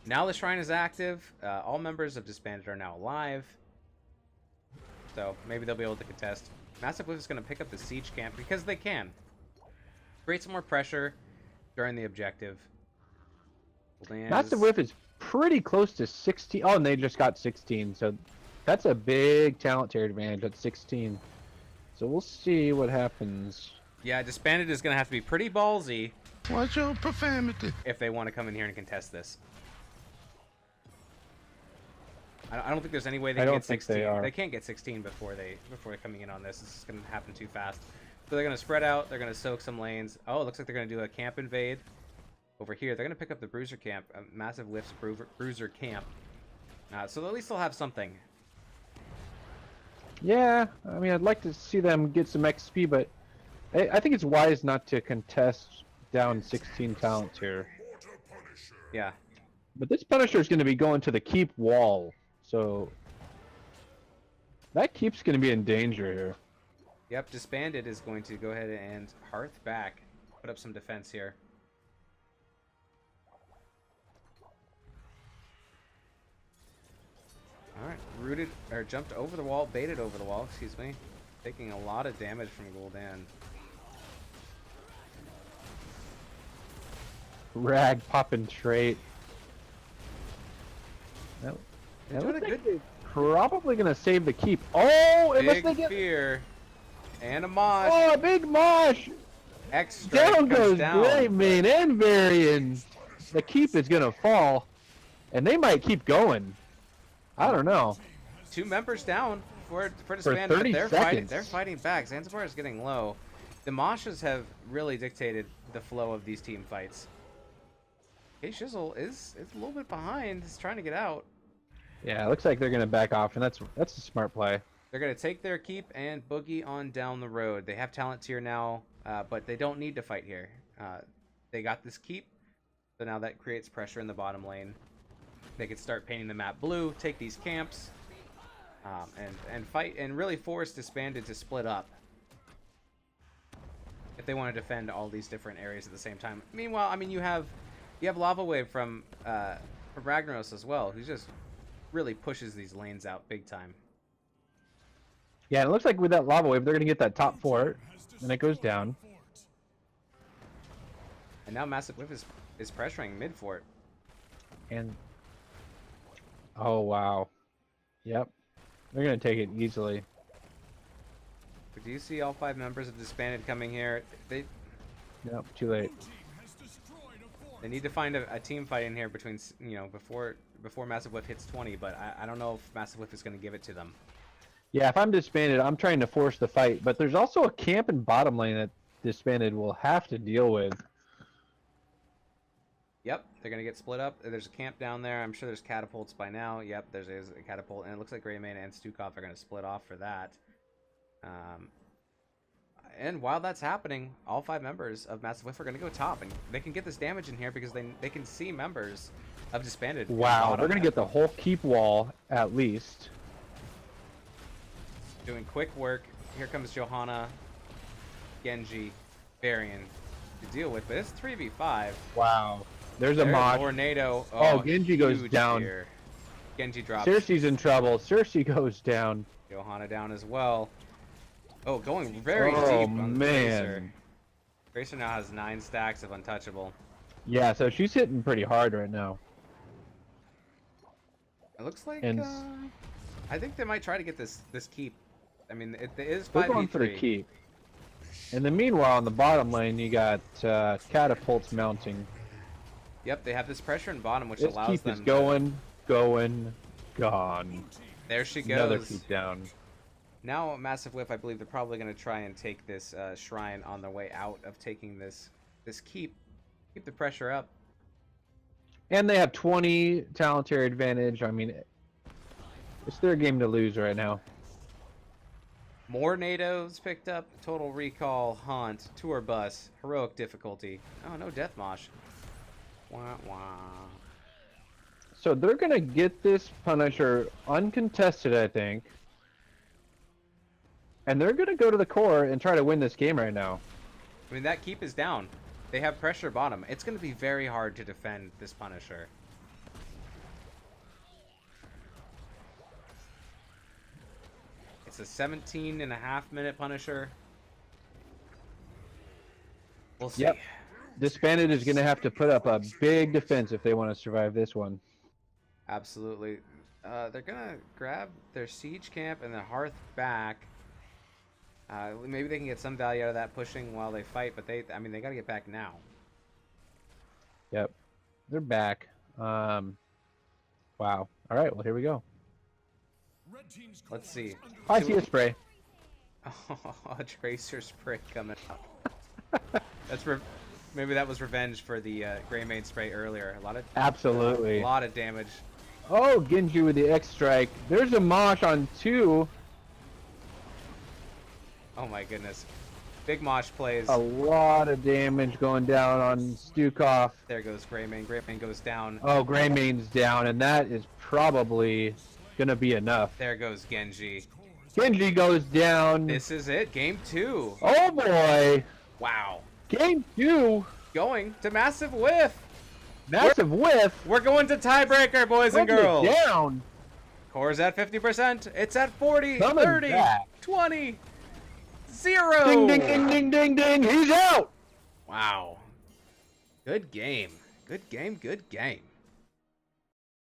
Now the shrine is active. All members of Disbanded are now alive. So maybe they'll be able to contest. Massive Whiff is going to pick up the siege camp because they can. Create some more pressure during the objective. Massive Whiff is pretty close to 16. Oh, and they just got 16. So that's a big talent tier advantage at 16. So we'll see what happens. Yeah, Disbanded is going to have to be pretty ballsy. Watch your profanity. If they want to come in here and contest this. I don't think there's any way they can get 16. They can't get 16 before they're coming in on this. This is going to happen too fast. So they're going to spread out. They're going to soak some lanes. Oh, it looks like they're going to do a camp invade over here. They're going to pick up the Bruiser camp. Massive Whiff's Bruiser camp. So at least they'll have something. Yeah, I mean, I'd like to see them get some XP, but I think it's wise not to contest down 16 talent tier. Yeah. But this Punisher is going to be going to the keep wall. So that keep's going to be in danger here. Yep, Disbanded is going to go ahead and Hearth back. Put up some defense here. Alright, rooted, or jumped over the wall, baited over the wall, excuse me. Taking a lot of damage from Gul'dan. Rag popping trait. That looks like they're probably going to save the keep. Oh, unless they get... fear. And a mosh. Oh, a big mosh! Extra Down goes Greymane and Varian. The keep is going to fall. And they might keep going. I don't know. 2 members down for Disbanded, but they're fighting back. Zanzibar is getting low. The Moshas have really dictated the flow of these team fights. Hey, Shizzle is a little bit behind. He's trying to get out. Yeah, it looks like they're gonna back off, and that's a smart play. They're going to take their keep and boogie on down the road. They have talent tier now, but they don't need to fight here. They got this keep, so now that creates pressure in the bottom lane. They could start painting the map blue, take these camps, and fight, and really force Disbanded to split up if they want to defend all these different areas at the same time. Meanwhile, I mean, you have Lava Wave from Ragnaros as well, who just really pushes these lanes out big time. Yeah, and it looks like with that lava wave, they're gonna get that top fort, and it goes down. And now Massive Whiff is pressuring mid fort. And oh wow, yep, they're gonna take it easily. But do you see all 5 members of Disbanded coming here? They Nope, too late. need to find a team fight in here between, you know, before Massive Whiff hits 20. But I don't know if Massive Whiff is going to give it to them. Yeah, if I'm Disbanded, I'm trying to force the fight, but there's also a camp in bottom lane that Disbanded will have to deal with. Yep, they're going to get split up. There's a camp down there. I'm sure there's catapults by now. Yep, there's a catapult, and it looks like Greymane and Stukov are going to split off for that. And while that's happening, all 5 members of Massive Whiff are going to go top, and they can get this damage in here because they can see members of Disbanded. Wow, they're gonna get the whole keep wall at least. Doing quick work. Here comes Johanna, Genji, Varian to deal with, but it's 3v5. Wow, there's a There's mosh. Tornado. Oh, Genji goes huge down. here. Genji drops. Cersei's in trouble. Cersei goes down. Johanna down as well. Oh, going very deep Oh on the man. Tracer. Tracer now has 9 stacks of untouchable. Yeah, so she's hitting pretty hard right now. It looks like And I think they might try to get this keep. I mean, it is 5v3. they're going for the keep. And then meanwhile, on the bottom lane, you got catapults mounting. Yep, they have this pressure in bottom, which This allows keep them is going, gone. There she goes. Another keep down. Now, Massive Whiff, I believe they're probably going to try and take this shrine on their way out of taking this keep. Keep the pressure up. And they have 20 talent tier advantage. I mean, it's their game to lose right now. More NATOs picked up. Total Recall, Haunt, Tour Bus, Heroic Difficulty. Oh, no Death Mosh. Wah, wah. So they're going to get this Punisher uncontested, I think. And they're going to go to the core and try to win this game right now. I mean, that keep is down. They have pressure bottom. It's going to be very hard to defend this Punisher. It's a 17.5-minute Punisher. We'll see. Yep. Disbanded is going to have to put up a big defense if they want to survive this one. Absolutely. They're going to grab their siege camp and the hearth back. Maybe they can get some value out of that pushing while they fight, but I mean, they got to get back now. Yep. They're back. Wow. All right, well, here we go. Let's see. I see a spray. Oh, a Tracer spray coming up. Maybe that was revenge for the Greymane spray earlier. Absolutely. A lot of damage. Oh, Genji with the X strike. There's a mosh on 2. Oh my goodness. Big Mosh plays. A lot of damage going down on Stukov. There goes Greymane. Greymane goes down. Oh, Greymane's down, and that is probably gonna be enough. There goes Genji. Genji goes down. This is it. Game 2. Oh boy. Wow. Game 2. Going to Massive Whiff. Massive whiff. We're going to tiebreaker, boys and girls. Down. Core's at 50%. It's at 40, Coming 30, back. 20, 0. Ding, ding, ding, ding, ding, ding. He's out. Wow. Good game. Good game, good game.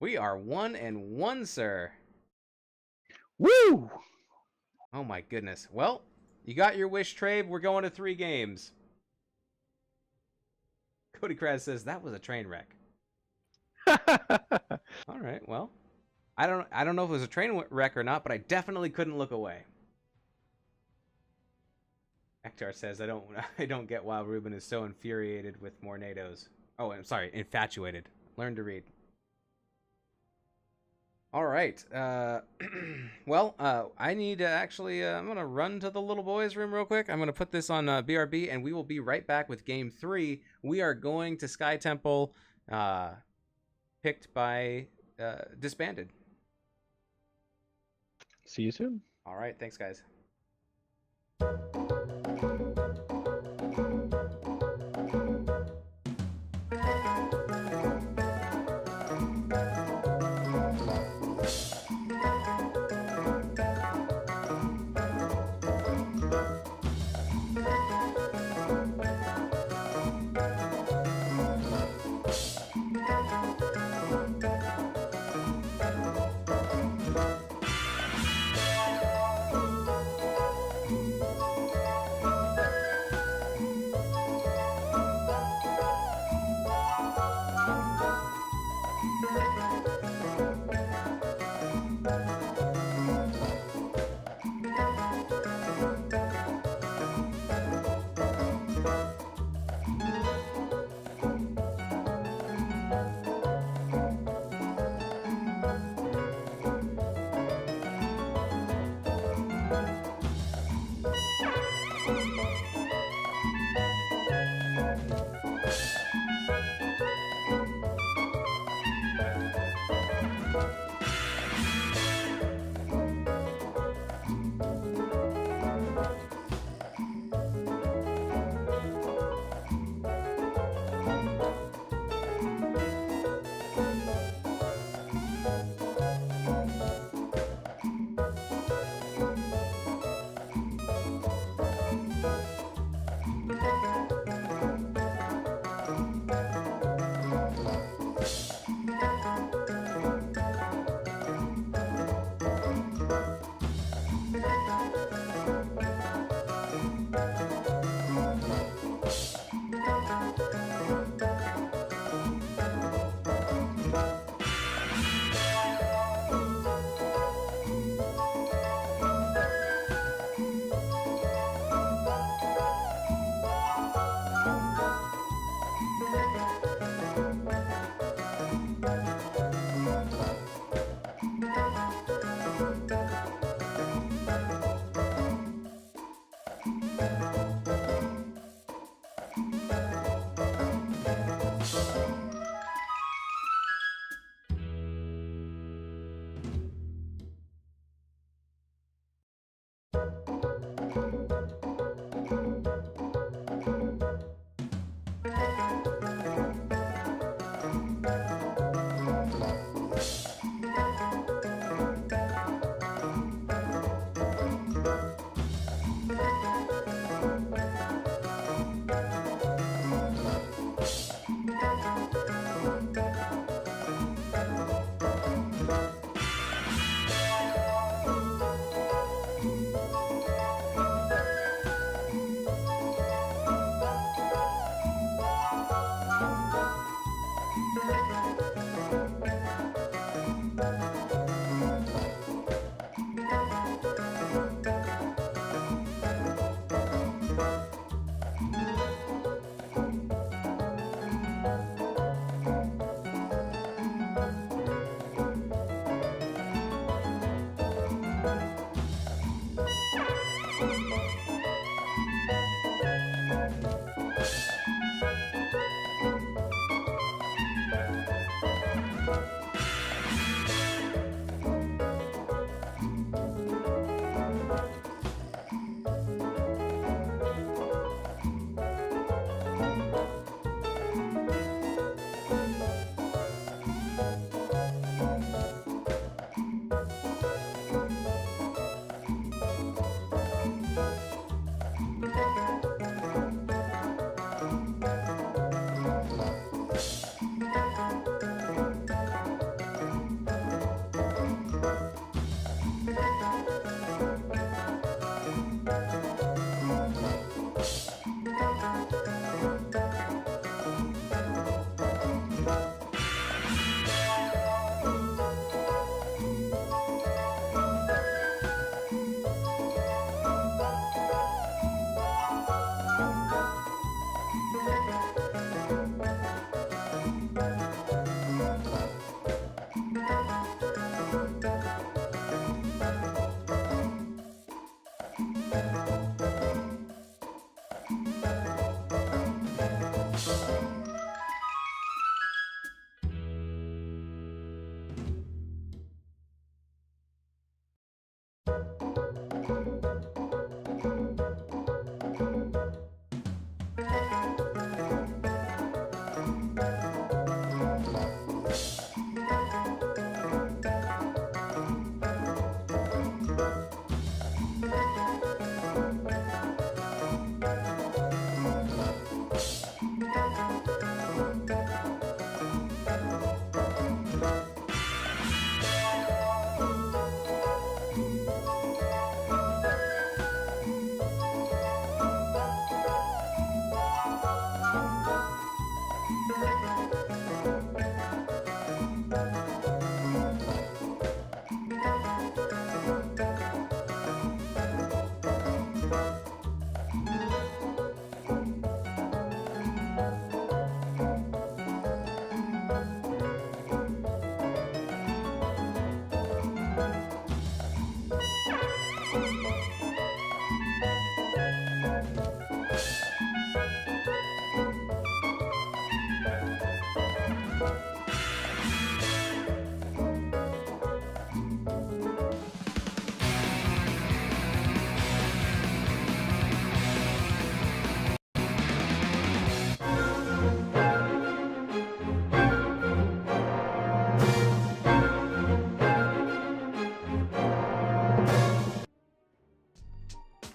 We are 1-1, sir. Woo. Oh my goodness. Well, you got your wish trade. We're going to 3 games. Cody Kraz says that was a train wreck. All right, well, I don't know if it was a train wreck or not, but I definitely couldn't look away. Ektar says I don't get why Ruben is so infuriated with more NATOs. Oh, I'm sorry, infatuated. Learn to read. All right. Well, I need to actually. I'm gonna run to the little boys' room real quick. I'm gonna put this on BRB, and we will be right back with Game 3. We are going to Sky Temple, picked by Disbanded. See you soon. All right. Thanks, guys.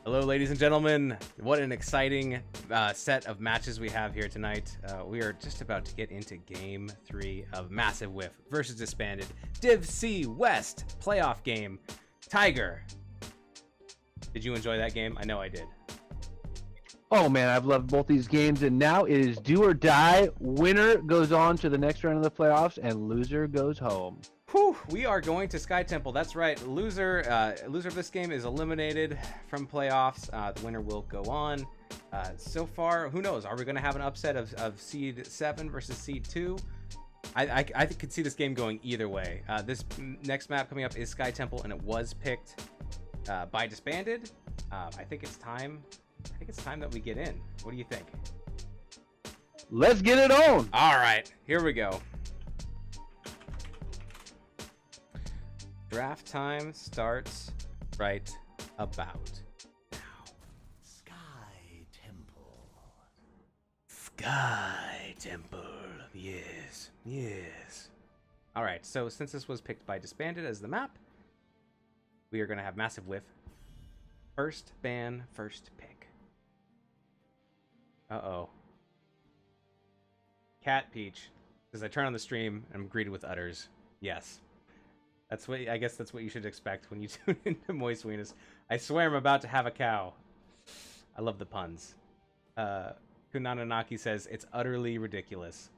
Hello, ladies and gentlemen. What an exciting set of matches we have here tonight. We are just about to get into Game 3 of Massive Whiff versus Disbanded Div C West playoff game. Tiger, did you enjoy that game? I know I did. Oh man, I've loved both these games, and now it is do or die. Winner goes on to the next round of the playoffs, and loser goes home. Whew, we are going to Sky Temple. That's right. Loser of this game is eliminated from playoffs. The winner will go on. So far, who knows? Are we going to have an upset of Seed 7 versus Seed 2? I could see this game going either way. This next map coming up is Sky Temple, and it was picked by Disbanded. I think it's time that we get in. What do you think? Let's get it on. All right, here we go. Draft time starts right about now. Sky Temple. Sky Temple. Yes, yes. All right, so since this was picked by Disbanded as the map, we are going to have Massive Whiff. First ban, first pick. Uh-oh. Cat Peach says, I turn on the stream and I'm greeted with udders. Yes. I guess that's what you should expect when you tune into Moist Weenus. I swear I'm about to have a cow. I love the puns. Kunananaki says, it's utterly ridiculous.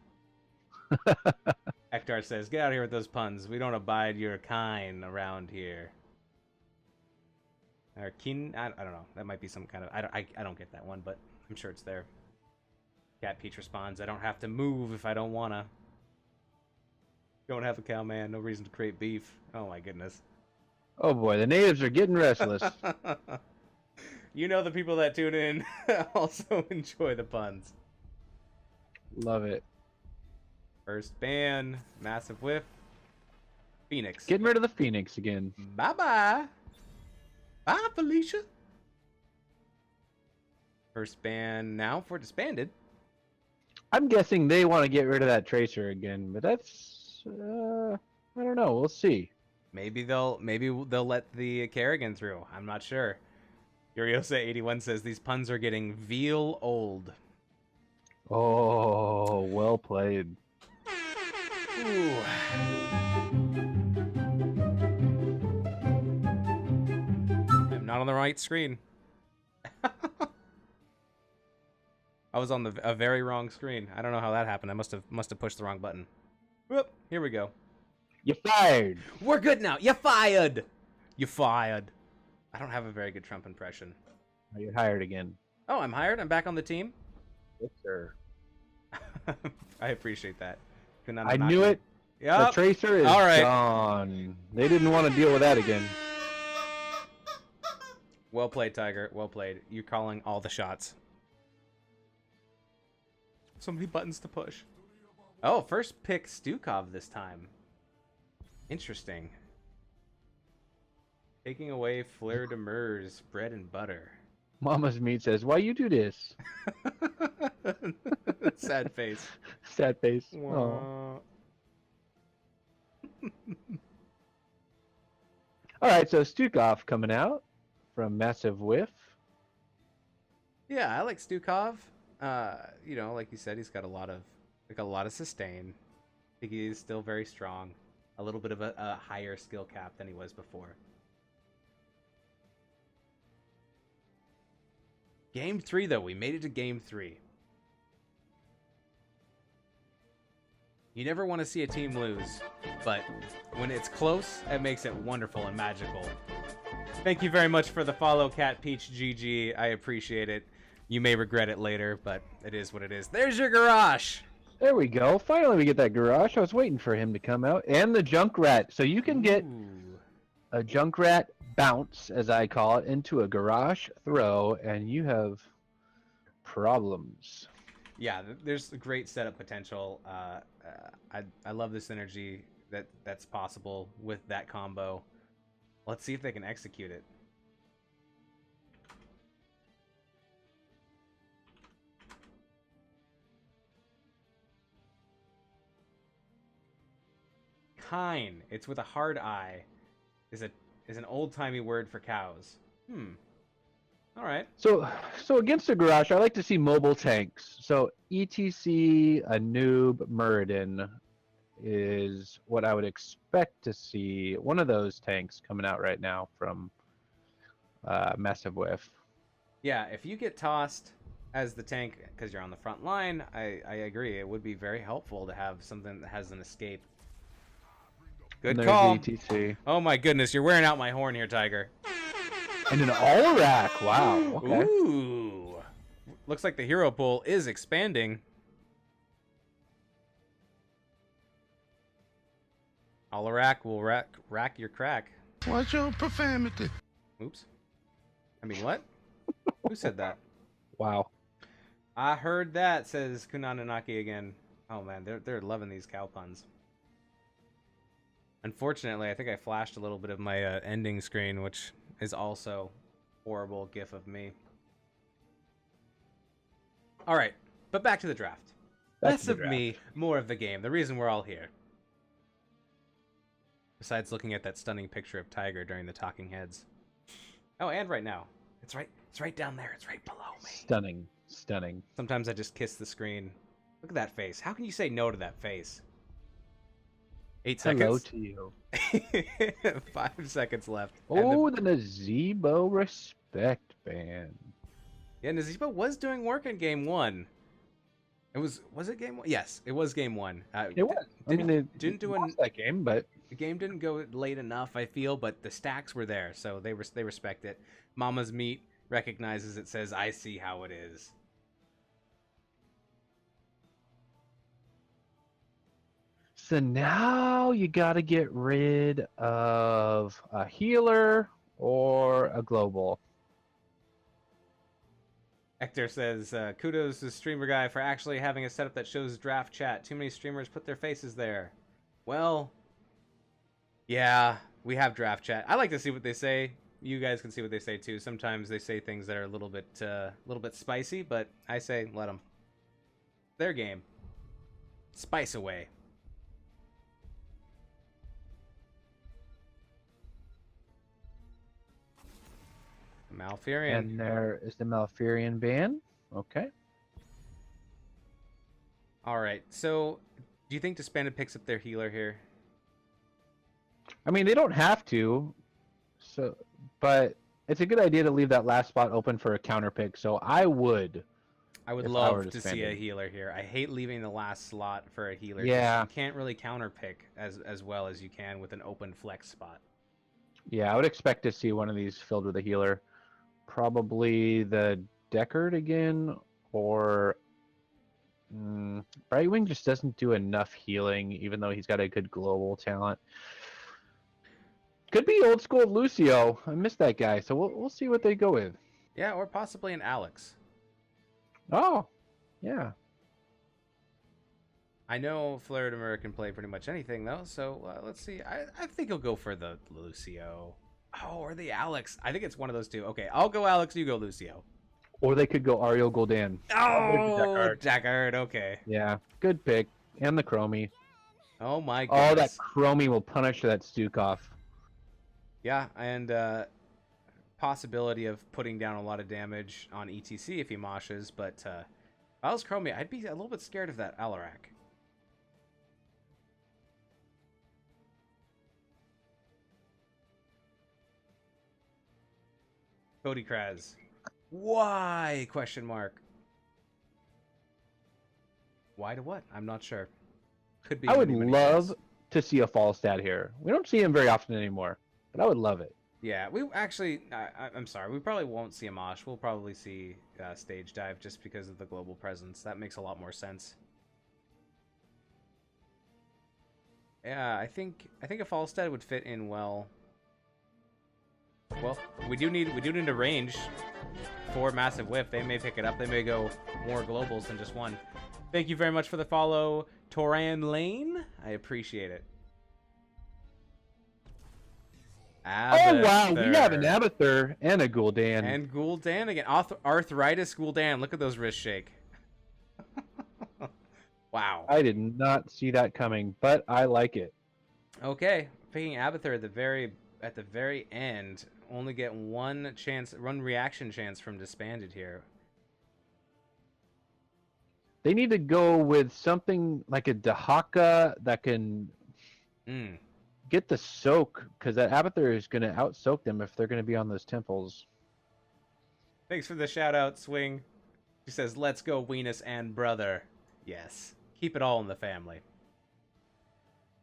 Ektar says, get out of here with those puns. We don't abide your kind around here. Or Keen, I don't know. That might be some kind of, I don't get that one, but I'm sure it's there. Cat Peach responds, I don't have to move if I don't wanna. Don't have a cow, man. No reason to create beef. Oh my goodness. Oh boy, the natives are getting restless. You know the people that tune in also enjoy the puns. Love it. First ban, Massive Whiff. Phoenix. Getting rid of the Phoenix again. Bye-bye. Bye, Felicia. First ban now for Disbanded. I'm guessing they want to get rid of that Tracer again, but that's I don't know. We'll see. Maybe they'll let the Kerrigan through. I'm not sure. Uriosa81 says these puns are getting veal old. Oh, well played. Ooh. I'm not on the right screen. I was on a very wrong screen. I don't know how that happened. I must have pushed the wrong button. Whoop, here we go. You're fired. We're good now. You're fired. You're fired. I don't have a very good Trump impression. Oh, you're hired again. Oh, I'm hired. I'm back on the team. Yes, sir. I appreciate that. I knew it. Yep. The Tracer is All right. gone. They didn't want to deal with that again. Well played, Tiger. Well played. You're calling all the shots. So many buttons to push. Oh, first pick Stukov this time. Interesting. Taking away Fleur de Mer's bread and butter. Mama's meat says, "Why you do this?" Sad face. Sad face. Oh. Wah. All right, so Stukov coming out from Massive Whiff. Yeah, I like Stukov. You know, like you said, he's got a lot of sustain. I think he's still very strong. A little bit of a higher skill cap than he was before. Game 3, though. We made it to Game 3. You never want to see a team lose, but when it's close, it makes it wonderful and magical. Thank you very much for the follow, Cat Peach GG. I appreciate it. You may regret it later, but it is what it is. There's your garage! There we go. Finally, we get that garage. I was waiting for him to come out. And the Junkrat. So you can get a Junkrat bounce, as I call it, into a garage throw, and you have problems. Yeah, there's great setup potential. I love the synergy that's possible with that combo. Let's see if they can execute it. Kine, it's with a hard I, is an old-timey word for cows. All right. So against the garage, I like to see mobile tanks. So ETC, a noob, Muradin is what I would expect to see. One of those tanks coming out right now from Massive Whiff. Yeah, if you get tossed as the tank because you're on the front line, I agree. It would be very helpful to have something that has an escape. Good call. ETC. Oh my goodness, you're wearing out my horn here, Tiger. And an All-Rack. Wow. Okay. Ooh. Looks like the hero pool is expanding. All-Rack will rack your crack. Watch your profanity. Oops. I mean, what? Who said that? Wow. I heard that, says Kunananaki again. Oh man, they're loving these cow puns. Unfortunately, I think I flashed a little bit of my ending screen, which is also horrible gif of me. All right, but back to the draft. Less of me, more of the game. The reason we're all here. Besides looking at that stunning picture of Tiger during the Talking Heads. Oh, and right now. It's right down there. It's right below me. Stunning. Stunning. Sometimes I just kiss the screen. Look at that face. How can you say no to that face? 8 seconds. Hello to you. 5 seconds left. Oh, the Nazebo Respect Band. Yeah, Nazebo was doing work in game 1. Was it game 1? Yes, it was game 1. It was. Didn't do that game, but the game didn't go late enough, I feel, but the stacks were there, so they respect it. Mama's Meat recognizes it, says, "I see how it is." So now you got to get rid of a healer or a global. Hector says, kudos to Streamer Guy for actually having a setup that shows draft chat. Too many streamers put their faces there. Well, yeah, we have draft chat. I like to see what they say. You guys can see what they say too. Sometimes they say things that are a little bit spicy, but I say let them. Their game. Spice away. Malfurion. And there is the Malfurion ban. Okay. All right. So, do you think Disbanded picks up their healer here? I mean, they don't have to. So, but it's a good idea to leave that last spot open for a counter pick. So I would. I would love to see a healer here. I hate leaving the last slot for a healer. Yeah. You can't really counter pick as well as you can with an open flex spot. Yeah, I would expect to see one of these filled with a healer. Probably the Deckard again, or Brightwing just doesn't do enough healing, even though he's got a good global talent. Could be old school Lucio. I miss that guy, so we'll see what they go with. Yeah, or possibly an Alex. Oh, yeah. I know Fleur de Mer can play pretty much anything though, so let's see. I think he'll go for the Lucio. Oh, or the Alex. I think it's one of those two. Okay, I'll go Alex, you go Lucio. Or they could go Ariel Gul'dan. Oh, Deckard. Okay. Yeah, good pick. And the Chromie. Oh my Oh, that goodness. Chromie will punish that Stukov. Yeah, and possibility of putting down a lot of damage on ETC if he moshes, but if I was Chromie, I'd be a little bit scared of that Alarak. Cody Kraz. Why? Question mark. Why to what? I'm not sure. Could be. I would many love things. to see a fall stat here. We don't see him very often anymore, but I would love it. Yeah, we actually. I'm sorry. We probably won't see a mosh. We'll probably see stage dive just because of the global presence. That makes a lot more sense. Yeah, I think a Falstad would fit in well. Well, we do need a range for Massive Whiff. They may pick it up. They may go more globals than just one. Thank you very much for the follow, Toran Lane. I appreciate it. Oh wow, we have an Abathur and a Gul'dan. And Gul'dan again. Arthritis Gul'dan. Look at those wrists shake. Wow. I did not see that coming, but I like it. Okay, picking Abathur at the very end. Only get one reaction chance from Disbanded here. They need to go with something like a Dahaka that can get the soak, because that Abathur is going to out-soak them if they're going to be on those temples. Thanks for the shout-out, Swing. She says, let's go, Weenus and brother. Yes. Keep it all in the family.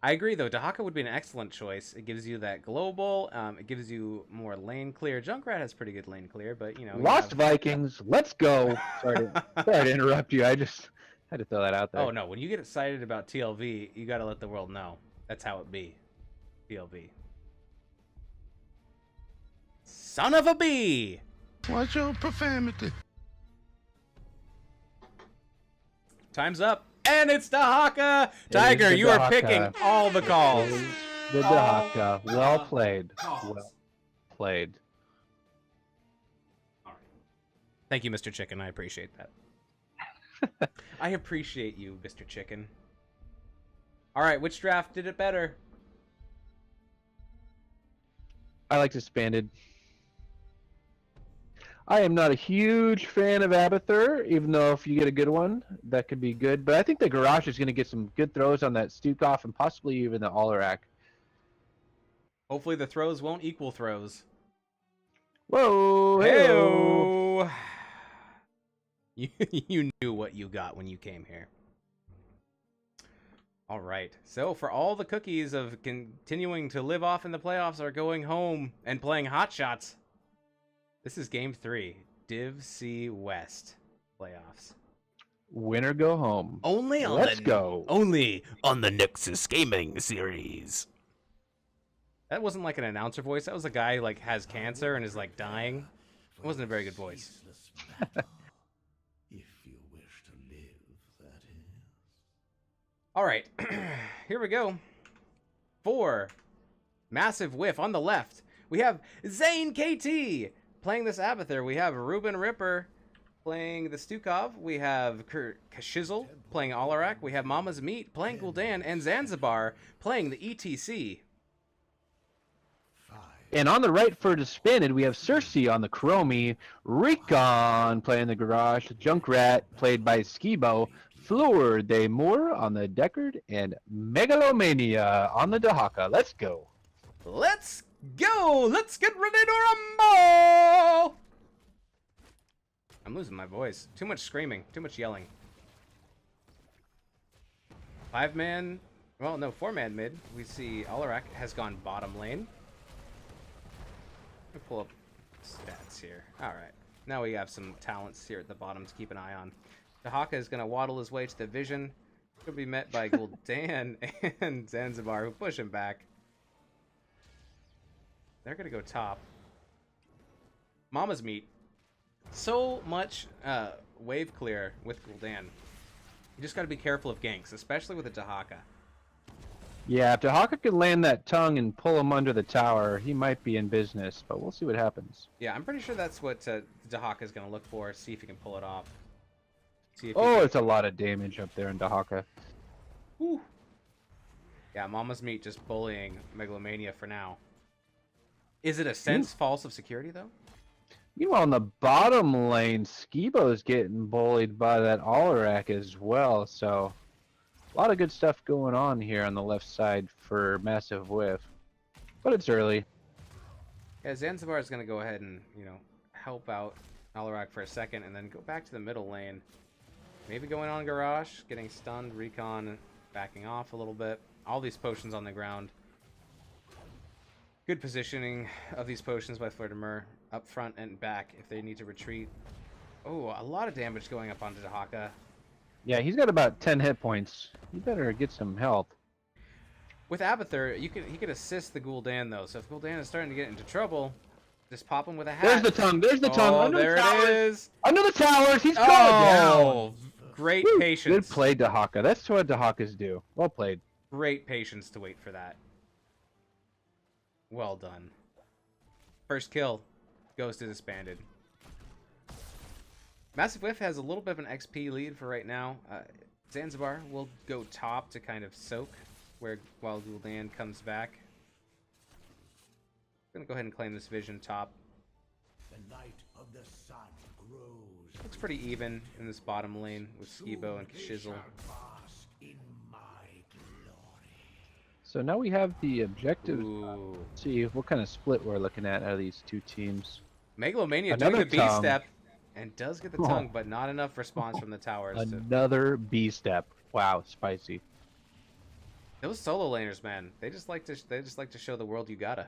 I agree, though. Dahaka would be an excellent choice. It gives you that global. It gives you more lane clear. Junkrat has pretty good lane clear, but, you know... Lost Vikings, let's go! Sorry to interrupt you. I just had to throw that out there. Oh, no. When you get excited about TLV, you got to let the world know. That's how it be. TLV. Son of a bee! Watch your profanity. Time's up. And it's Dahaka! Tiger, you are picking all the calls. The Dahaka. Well played. Well played. All right. Thank you, Mr. Chicken. I appreciate that. I appreciate you, Mr. Chicken. All right, which draft did it better? I like Disbanded. I am not a huge fan of Abathur, even though if you get a good one, that could be good. But I think the Garage is going to get some good throws on that Stukov and possibly even the Alarak. Hopefully the throws won't equal throws. Whoa! Hey-o! You knew what you got when you came here. All right. So for all the cookies of continuing to live off in the playoffs are going home and playing hot shots. This is Game 3, Div C West playoffs. Winner go home. Only on Only on the Nexus Gaming series. That wasn't like an announcer voice. That was a guy like has cancer and is like dying. It wasn't a very good voice. If you wish to live, that is. All right, here we go. For Massive Whiff on the left, we have Zane KT. Playing this Abathur, we have Ruben Ripper playing the Stukov. We have Kashizzle playing Alarak. We have Mama's Meat playing Gul'dan. And Zanzibar playing the ETC. And on the right for Disbanded, we have Cersei on the Chromie. Recon playing the Garage. Junkrat played by Skibo. Fleur de Moore on the Deckard. And Megalomania on the Dahaka. Let's go. Let's go! Let's get ready to rumble! I'm losing my voice. Too much screaming. Too much yelling. 5-man... Well, no, 4-man mid. We see Alarak has gone bottom lane. Let me pull up stats here. Alright. Now we have some talents here at the bottom to keep an eye on. Dahaka is going to waddle his way to the vision. He'll be met by Gul'dan and Zanzibar, who push him back. They're going to go top. Mama's Meat. So much wave clear with Gul'dan. You just got to be careful of ganks, especially with a Dahaka. Yeah, if Dahaka can land that tongue and pull him under the tower, he might be in business, but we'll see what happens. Yeah, I'm pretty sure that's what Dahaka is going to look for. See if he can pull it off. See if Oh, it's a lot of damage up there in Dahaka. Whew. Yeah, Mama's Meat just bullying Megalomania for now. Is it a sense false of security, though? Meanwhile, in the bottom lane, Skibo's getting bullied by that Alarak as well, so a lot of good stuff going on here on the left side for Massive Whiff. But it's early. Yeah, Zanzibar is going to go ahead and, you know, help out Alarak for a second and then go back to the middle lane. Maybe going on Garage, getting stunned, Recon backing off a little bit. All these potions on the ground. Good positioning of these potions by Flirtimer up front and back if they need to retreat. Oh, a lot of damage going up onto Dahaka. Yeah, he's got about 10 hit points. You better get some health. With Abathur, he could assist the Gul'dan though. So if Gul'dan is starting to get into trouble, just pop him with a hat. There's the tongue. There's the tongue. Oh, Under there the towers. it is. Under the towers. He's going down. Oh, great Woo. patience. Good play, Dahaka. That's what Dahakas do. Well played. Great patience to wait for that. Well done. First kill goes to Disbanded. Massive Whiff has a little bit of an XP lead for right now. Zanzibar will go top to kind of soak while Gul'dan comes back. Gonna go ahead and claim this vision top. The night of the sun grows. Looks pretty even in this bottom lane with Skibo and Shizzle. Bask in my glory. So now we have the objectives. Ooh. See what kind of split we're looking at out of these two teams. Megalomania Another doing the tongue. B-step and does get the tongue, but not enough response from the towers. Another B step. Wow, spicy. Those solo laners, man, they just like to show the world you gotta.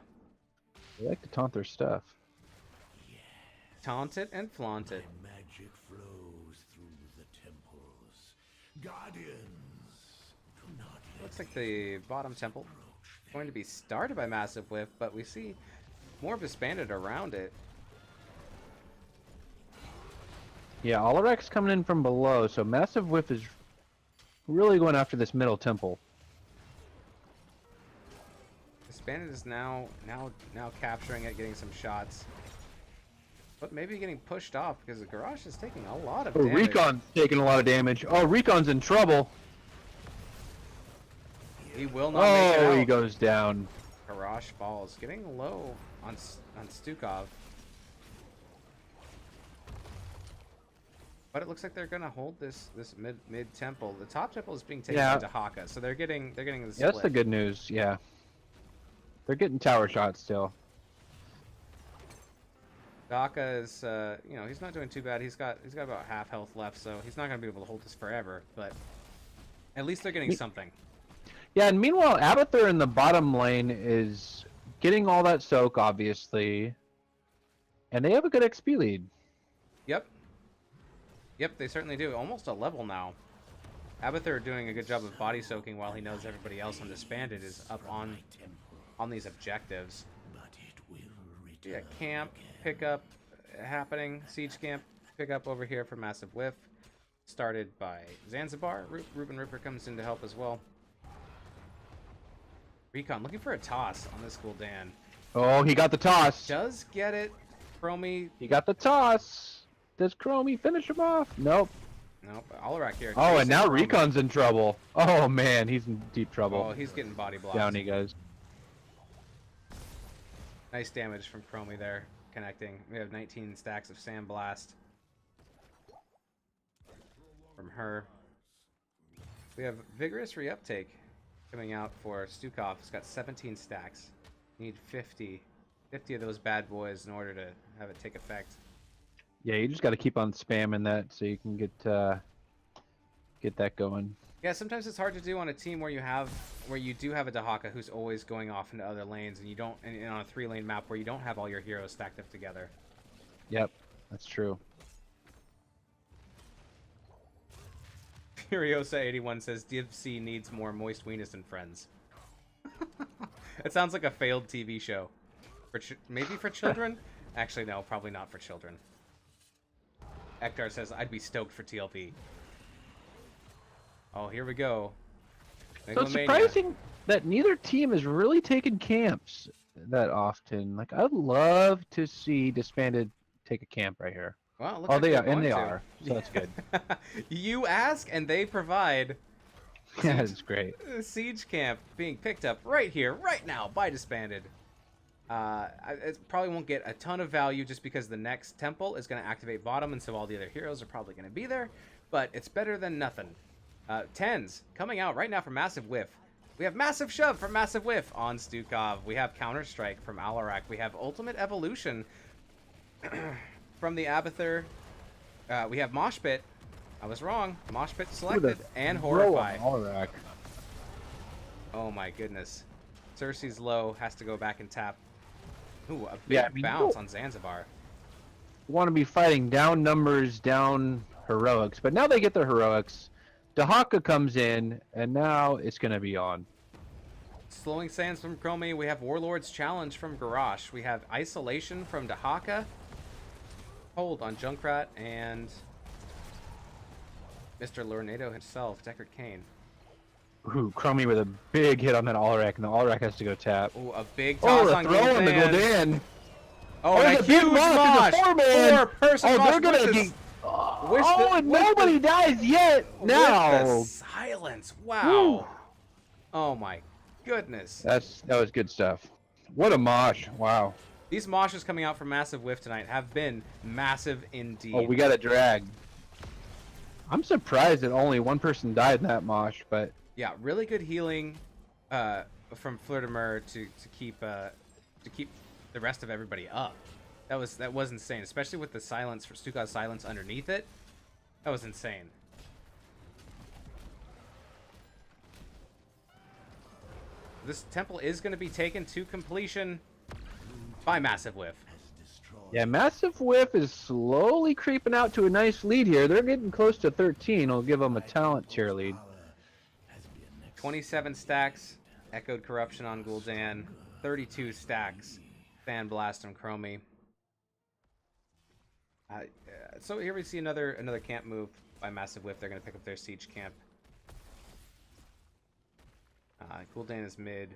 They like to taunt their stuff. Taunt it and flaunt it. My magic flows through the temples. Guardians, do not let Looks like the bottom temple is going to be started by Massive Whiff, but we see more of Disbanded around it. Yeah, Alarak's coming in from below, so Massive Whiff is really going after this middle temple. Disbanded is now capturing it, getting some shots. But maybe getting pushed off because the Garage is taking a lot of Oh, damage. Recon's taking a lot of damage. Oh, Recon's in trouble. He will not make it Oh, out. he goes down. Garage falls. Getting low on Stukov. But it looks like they're gonna hold this mid temple. The top temple is being taken Yeah. by Dahaka, so they're getting the Yeah, split. that's the good news. Yeah, they're getting tower shots still. Dahaka is, you know, he's not doing too bad. He's got about half health left, so he's not gonna be able to hold this forever. But at least they're getting something. Yeah, and meanwhile, Abathur in the bottom lane is getting all that soak, obviously, and they have a good XP lead. Yep. Yep, they certainly do. Almost a level now. Abathur doing a good job of body soaking while he knows everybody else on Disbanded is up on these objectives. but it will return. Yeah, camp pickup happening. Siege camp pickup over here for Massive Whiff. Started by Zanzibar. Ruben Ripper comes in to help as well. Recon looking for a toss on this Gul'dan. Oh, he got the toss. Does get it. Chromie. He got the toss. Does Chromie finish him off? Nope. Nope. Alarak here. Oh, and chases now Chromie. Recon's in trouble. Oh man, he's in deep trouble. Oh, he's getting body blocked. Down he goes. Nice damage from Chromie there, connecting. We have 19 stacks of Sandblast from her. We have Vigorous Reuptake coming out for Stukov. He's got 17 stacks. Need 50 of those bad boys in order to have it take effect. Yeah, you just got to keep on spamming that so you can get that going. Yeah, sometimes it's hard to do on a team where you do have a Dahaka who's always going off into other lanes, and you don't, and on a 3-lane map where you don't have all your heroes stacked up together. Yep, that's true. Furiosa81 says DivC needs more moist weenus and friends. It sounds like a failed TV show. Maybe for children? Actually, no, probably not for children. Ektar says, I'd be stoked for TLP. Oh, here we go. So Megalomania. that neither team has really taken camps that often. Like, I'd love to see Disbanded take a camp right here. Well, it looks Oh, like they they're are, and going they to. are. So that's good. You ask, and they provide. Yeah, it's great. Siege camp being picked up right here, right now, by Disbanded. It probably won't get a ton of value just because the next temple is going to activate bottom, and so all the other heroes are probably going to be there. But it's better than nothing. Tens coming out right now from Massive Whiff. We have Massive Shove from Massive Whiff on Stukov. We have Counter Strike from Alarak. We have Ultimate Evolution from the Abathur. We have Mosh Pit. I was wrong. Mosh Pit selected. And Horrify. Alarak. Oh my goodness. Cersei's low. Has to go back and tap. Ooh, a big Yeah, I mean, bounce on Zanzibar. Want to be fighting down numbers, down heroics, but now they get their heroics. Dahaka comes in, and now it's going to be on. Slowing Sands from Chromie. We have Warlord's Challenge from Garrosh. We have Isolation from Dahaka. Hold on Junkrat and Mr. Lornado himself, Deckard Cain. Ooh, Chromie with a big hit on that Alarak, and the Alarak has to go tap. Ooh, a big toss on throw on the Gul'dan. Gul'dan. Oh, and a big huge mosh. mosh! It's a four-man. Four-person Oh, mosh they're gonna with get... this- and nobody dies yet. with Now. the silence. Wow. Oh my goodness. That was good stuff. What a mosh. Wow. These moshes coming out from Massive Whiff tonight have been massive indeed. Oh, we got a drag. I'm surprised that only one person died in that mosh, but Yeah, really good healing from Flirtimer to keep the rest of everybody up. That was insane, especially with the silence for Stuka's silence underneath it. That was insane. This temple is going to be taken to completion by Massive Whiff. yeah, Massive Whiff is slowly creeping out to a nice lead here. They're getting close to 13. I'll give them a talent tier lead. 27 stacks, Echoed Corruption on Gul'dan. 32 stacks, Fan Blast on Chromie. So here we see another camp move by Massive Whiff. They're going to pick up their siege camp. Gul'dan is mid.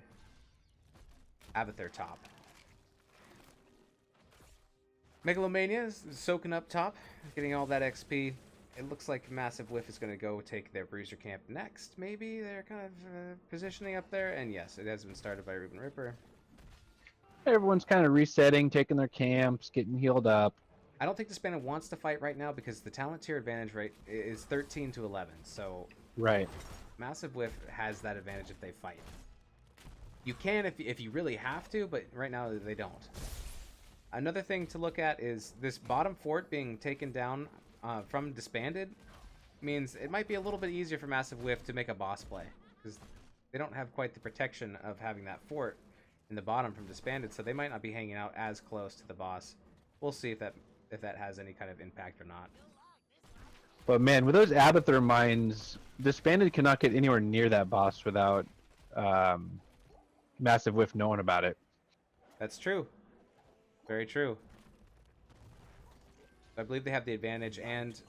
Abathur top. Megalomania is soaking up top, getting all that XP. It looks like Massive Whiff is going to go take their Bruiser camp next. Maybe they're kind of positioning up there. And yes, it has been started by Ruben Ripper. Everyone's kind of resetting, taking their camps, getting healed up. I don't think Disbanded wants to fight right now because the talent tier advantage rate is 13 to 11. So Right. Massive Whiff has that advantage if they fight. You can if you really have to, but right now they don't. Another thing to look at is this bottom fort being taken down from Disbanded means it might be a little bit easier for Massive Whiff to make a boss play because they don't have quite the protection of having that fort in the bottom from Disbanded, so they might not be hanging out as close to the boss. We'll see if that has any kind of impact or not. But man, with those Abathur mines, Disbanded cannot get anywhere near that boss without Massive Whiff knowing about it. That's true. Very true. I believe they have the advantage and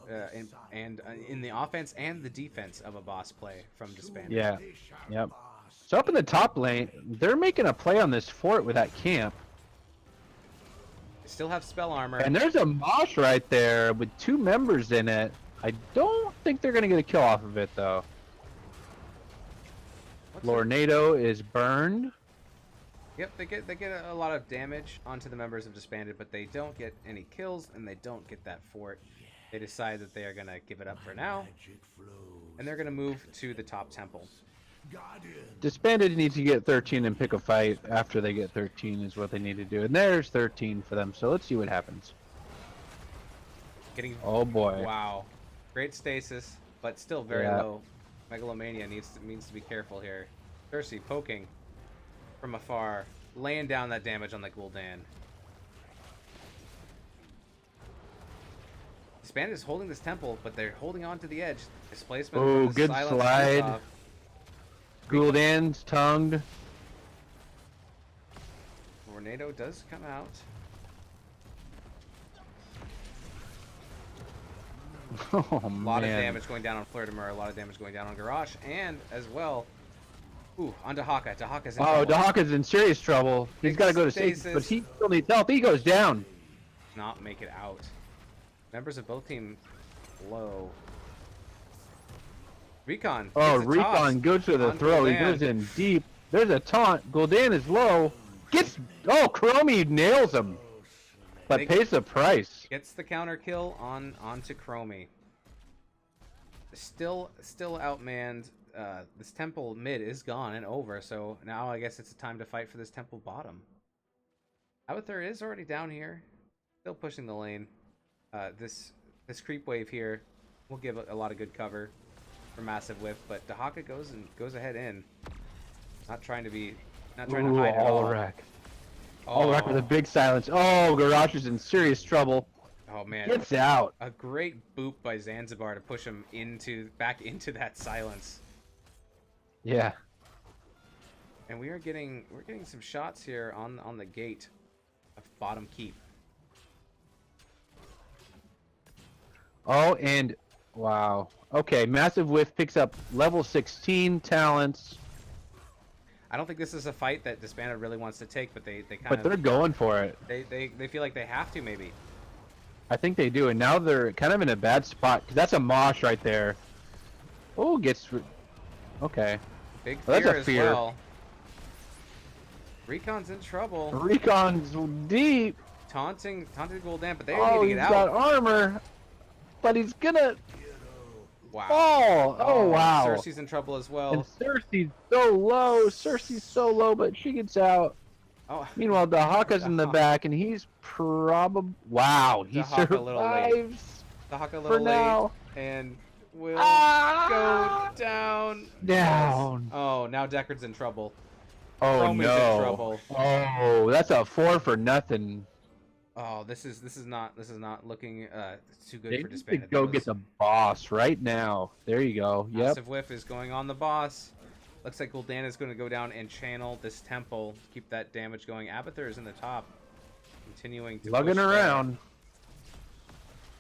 in the offense and the defense of a boss play from Disbanded. Yeah. Yep. So up in the top lane, they're making a play on this fort with that camp. They still have spell armor. And there's a mosh right there with 2 members in it. I don't think they're going to get a kill off of it, though. Lornado is burned. Yep, they get a lot of damage onto the members of Disbanded, but they don't get any kills and they don't get that fort. They decide that they are going to give it up for now, and they're going to move to the top temple. Disbanded needs to get 13 and pick a fight after they get 13 is what they need to do. And there's 13 for them, so let's see what happens. Getting Oh boy. Wow. Great stasis, but still very low. Megalomania needs to be careful here. Cersei poking from afar, laying down that damage on the Gul'dan. Disbanded is holding this temple, but they're holding on to the edge. Displacement. Oh, from the good silence slide. off. Gul'dan's tongued. Tornado does come out. Oh, A lot of damage going down on Flirtimer, a lot of damage going down on Garrosh, and as well, Ooh, on Dahaka. Dahaka's in Oh, trouble. Dahaka's in serious trouble. He's Big got to go to stasis. safety, but he still needs help. He goes down. Not make it out. Members of both teams low. Recon. Oh, gets a toss Recon goes to the on throw. He Gul'dan. goes in deep. There's a taunt. Gul'dan is low. Gets. Oh, Chromie nails him. But They- pays the price. Gets the counter kill onto Chromie. Still outmanned. This temple mid is gone and over, so now I guess it's time to fight for this temple bottom. Avatar is already down here, still pushing the lane. This creep wave here will give a lot of good cover for Massive Whiff, but Dahaka goes ahead in, not trying to Ooh, hide at all. Olarak. Olarak with a big silence. Oh, Garage is in serious trouble. Oh man, Gets out. a great boop by Zanzibar to push him back into that silence. Yeah. And we're getting some shots here on the gate of bottom keep. Oh, and wow. Okay, Massive Whiff picks up level 16 talents, I don't think this is a fight that Disbanded really wants to take, but they kind but they're of going for it. they feel like they have to maybe. I think they do, and now they're kind of in a bad spot because that's a mosh right there. Oh, okay. Big Well, fear that's a as fear. well. Recon's in trouble. Recon's deep. Taunting Gul'dan, but they Oh, need to he's get got out. armor, but he's gonna Wow. fall. Oh, wow. Cersei's in trouble as well. And Cersei's so low. Cersei's so low, but she gets out. Oh, Meanwhile, Dahaka's in the Dahaka. back, and he's probably wow. He Dahaka a little late. survives Dahaka a little for late now. and will Ah! go down. Down. Oh, now Deckard's in trouble. Oh Chromie's in no. trouble. Oh, that's a 4 for nothing. Oh, this is not looking too good They for need to Disbanded. go That get the boss right now. There you go. Yep. Massive Whiff is going on the boss. Looks like Gul'dan is going to go down and channel this temple to keep that damage going. Abathur is in the top, continuing to Lugging push there. around.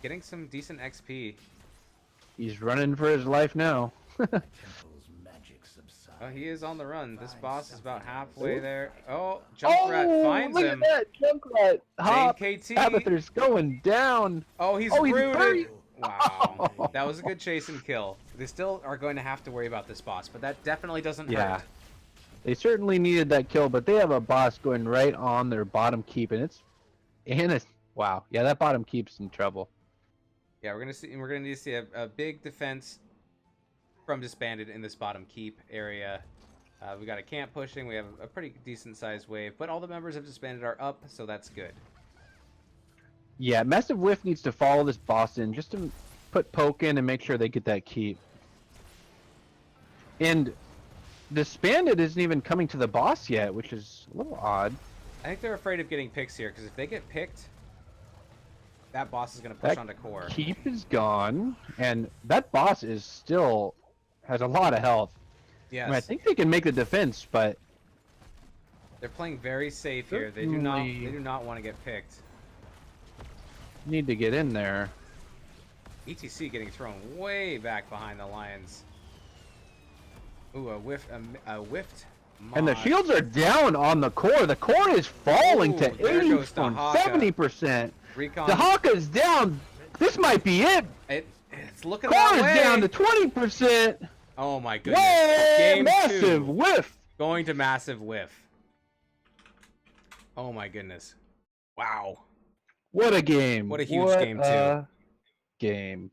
Getting some decent XP. He's running for his life now. Temple's magic subsides. Oh, he is on the run. This boss is about halfway there. Oh, Junkrat finds look him. at that. Junkrat. Hop. KT. Abathur's going down. Oh, he's Oh, he's rooted. buried. Wow. That was a good chase and kill. They still are going to have to worry about this boss, but that definitely doesn't Yeah. hurt. They certainly needed that kill, but they have a boss going right on their bottom keep, and it's wow. Yeah, that bottom keep's in trouble. Yeah, we're gonna need to see a big defense from Disbanded in this bottom keep area. We got a camp pushing. We have a pretty decent sized wave, but all the members of Disbanded are up, so that's good. Yeah, Massive Whiff needs to follow this boss in just to put poke in and make sure they get that keep. And Disbanded isn't even coming to the boss yet, which is a little odd. I think they're afraid of getting picks here, because if they get picked, that boss is gonna push That onto core. Keep is gone, and that boss is still has a lot of health. Yes, I mean, I think they can make the defense, but they're playing very safe here. They Certainly. do not want to get picked. need to get in there. ETC getting thrown way back behind the Lions. Ooh, a whiffed And the mod. shields are down on the core. The core is falling Ooh, to there 80 goes from Dahaka. 70%. Recon. Dahaka's down. This might be it. It's looking Core that is way. down to 20%. Oh my goodness. Whoa, Game massive 2. whiff. Going to massive whiff. Oh my goodness. Wow. What a game. What a huge game, too. a game.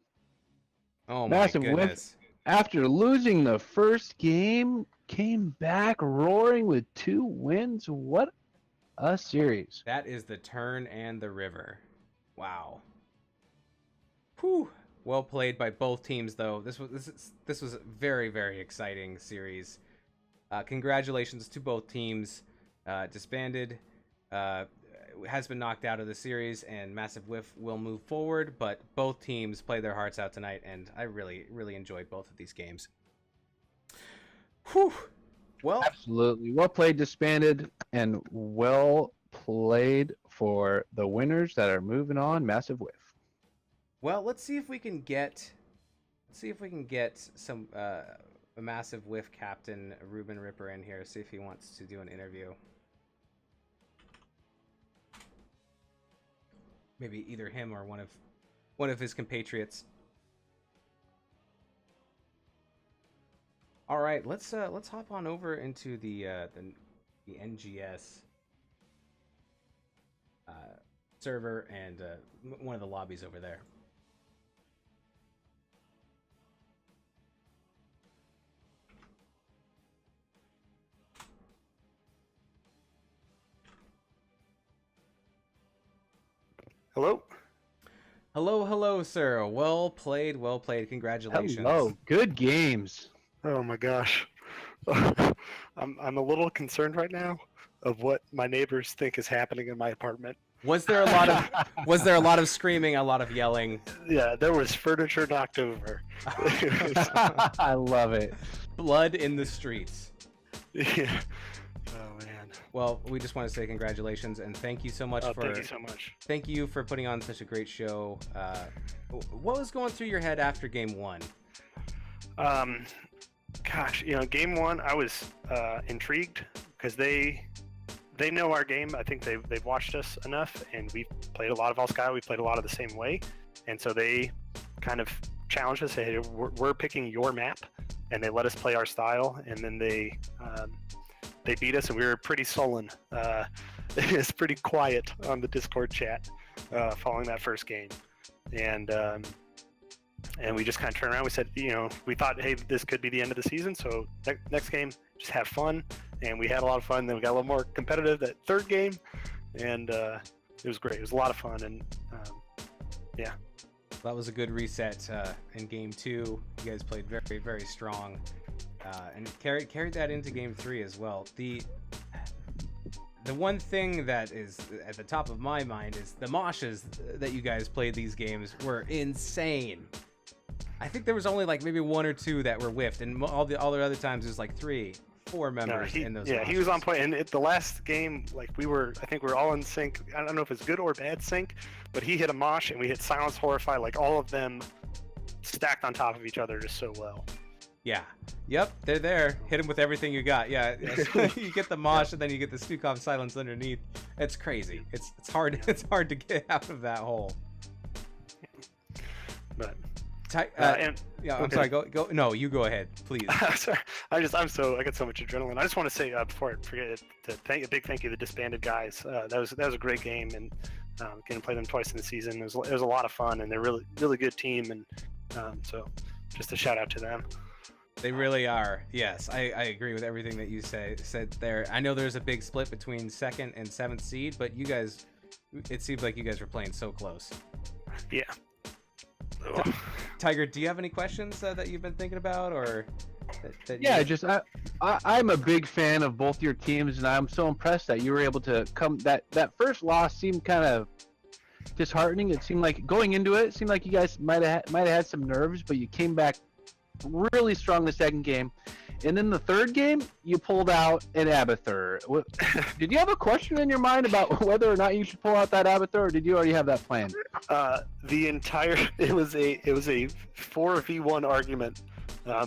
Oh my Massive whiff. goodness. After losing the first game, came back roaring with 2 wins. What a series. That is the turn and the river. Wow. Whew. Well played by both teams, though. This was a very, very exciting series. Congratulations to both teams. Disbanded has been knocked out of the series, and Massive Whiff will move forward. But both teams played their hearts out tonight, and I really, really enjoyed both of these games. Whew. Well, Absolutely. Well played, Disbanded, and well played for the winners that are moving on. Massive whiff. let's see if we can get some the Massive Whiff captain, Ruben Ripper, in here, see if he wants to do an interview. Maybe either him or one of his compatriots. All right, let's hop on over into the NGS server and one of the lobbies over there. Hello? Hello, sir. Well played, well played. Congratulations. Hello, good games. Oh my gosh. I'm a little concerned right now of what my neighbors think is happening in my apartment. Was there a lot of screaming, a lot of yelling? Yeah, there was furniture knocked over. I love it. Blood in the streets. Yeah. Oh man. Well, we just want to say congratulations and thank you so much for Thank you so much. Thank you for putting on such a great show. What was going through your head after game one? Gosh, game one, I was intrigued because they know our game. I think they've watched us enough, and we've played a lot of Volsky. We played a lot of the same way, and so they kind of challenged us. Hey, we're picking your map, and they let us play our style, and then they beat us, and we were pretty sullen. It was pretty quiet on the Discord chat following that first game, and we just kind of turned around. We said, we thought, hey, this could be the end of the season. So next game, just have fun. And we had a lot of fun. Then we got a little more competitive that third game, and it was great. It was a lot of fun, and yeah. That was a good reset in game two. You guys played very, very strong, and carried that into game three as well. The one thing that is at the top of my mind is the moshes that you guys played these games were insane. I think there was only like maybe one or two that were whiffed, and all the other times there's like 3-4 members in those. Yeah, he was on point, and the last game, like I think we were all in sync. I don't know if it's good or bad sync, but he hit a mosh and we hit Silence Horrify, like all of them stacked on top of each other just so well. Yeah. Yep, they're there. Hit him with everything you got. Yeah, you get the mosh and then you get the Stukov silence underneath. It's crazy. It's hard. Yeah. It's hard to get out of that hole. But I'm sorry. Go. No, you go ahead, please. Sorry. I got so much adrenaline. I just want to say before I forget it, a big thank you to the Disbanded guys. That was a great game, and getting to play them twice in the season. It was a lot of fun, and they're really good team, and so just a shout out to them. They really are. Yes, I agree with everything that you said there. I know there's a big split between 2nd and 7th seed, but you guys, it seems like you guys were playing so close. Yeah. Tiger, do you have any questions that you've been thinking about, or? I'm a big fan of both your teams, and I'm so impressed that you were able to come. That first loss seemed kind of disheartening. It seemed like going into it, seemed like you guys might have had some nerves, but you came back really strong the second game, and then the third game you pulled out an Abathur. Did you have a question in your mind about whether or not you should pull out that Abathur, or did you already have that planned? It was a 4v1 argument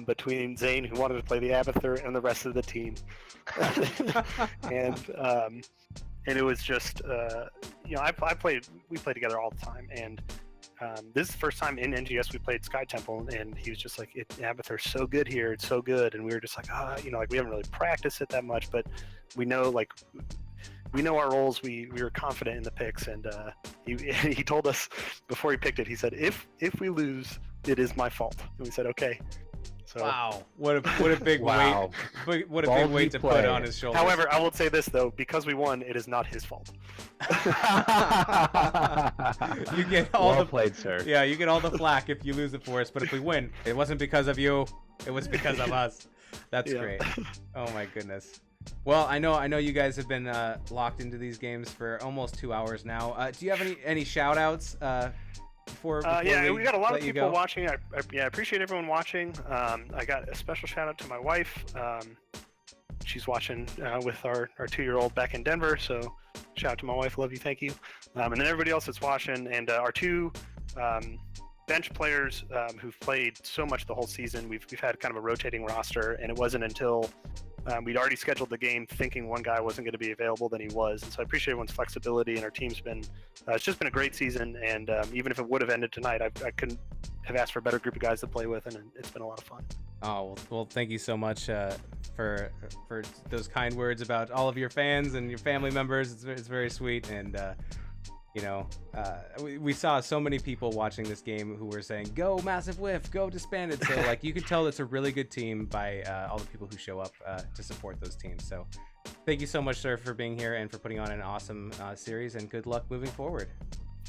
between Zane, who wanted to play the Abathur, and the rest of the team, and it was just we played together all the time, and this is the first time in NGS we played Sky Temple, and he was just like, Abathur's so good here, it's so good, and we were just like, we haven't really practiced it that much, but we know our roles. We were confident in the picks, and he told us before he picked it, he said, if we lose, it is my fault, and we said okay. So, wow, what a big wow. weight! What a big weight to put on his shoulders. However, I will say this though, because we won, it is not his fault. You get all well the played, sir. Yeah, you get all the flack if you lose it for us, but if we win, it wasn't because of you. It was because of us. That's great. Oh my goodness. Well, I know you guys have been locked into these games for almost 2 hours now. Do you have any shout outs before we got a lot of people watching. I appreciate everyone watching. I got a special shout out to my wife. She's watching with our 2-year-old back in Denver, so shout out to my wife. Love you, thank you. And then everybody else that's watching, and our two bench players who've played so much the whole season. We've had kind of a rotating roster, and it wasn't until we'd already scheduled the game thinking one guy wasn't going to be available than he was. And so I appreciate everyone's flexibility, and our team's been it's just been a great season. And even if it would have ended tonight, I couldn't have asked for a better group of guys to play with, and it's been a lot of fun. Oh, well, thank you so much for those kind words about all of your fans and your family members. It's very sweet. And we saw so many people watching this game who were saying, "Go Massive Whiff, go Disbanded." So like you could tell it's a really good team by all the people who show up to support those teams. So thank you so much, sir, for being here and for putting on an awesome series. And good luck moving forward.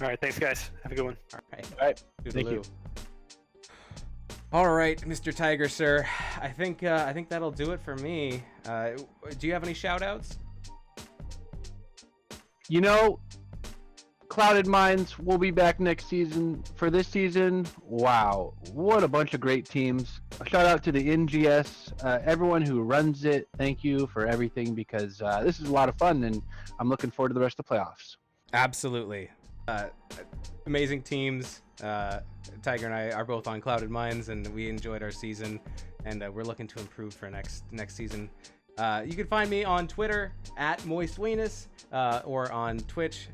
All right, thanks guys. Have a good one. All right. All right. Toodaloo. Thank you. All right, Mr. Tiger, sir. I think that'll do it for me. Do you have any shout outs? Clouded Minds will be back next season. For this season, wow, what a bunch of great teams. A shout out to the NGS, everyone who runs it. Thank you for everything, because this is a lot of fun, and I'm looking forward to the rest of the playoffs. Absolutely. Amazing teams. Tiger and I are both on Clouded Minds, and we enjoyed our season, and we're looking to improve for next season. You can find me on Twitter at MoistWeenus, or on Twitch,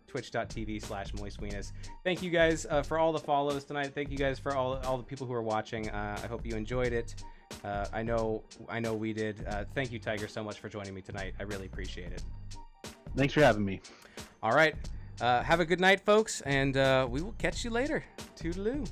twitch.tv/MoistWeenus. Thank you guys for all the follows tonight. Thank you guys for all the people who are watching. I hope you enjoyed it. I know we did. Thank you, Tiger, so much for joining me tonight. I really appreciate it. Thanks for having me. All right. Have a good night, folks, and we will catch you later. Toodaloo.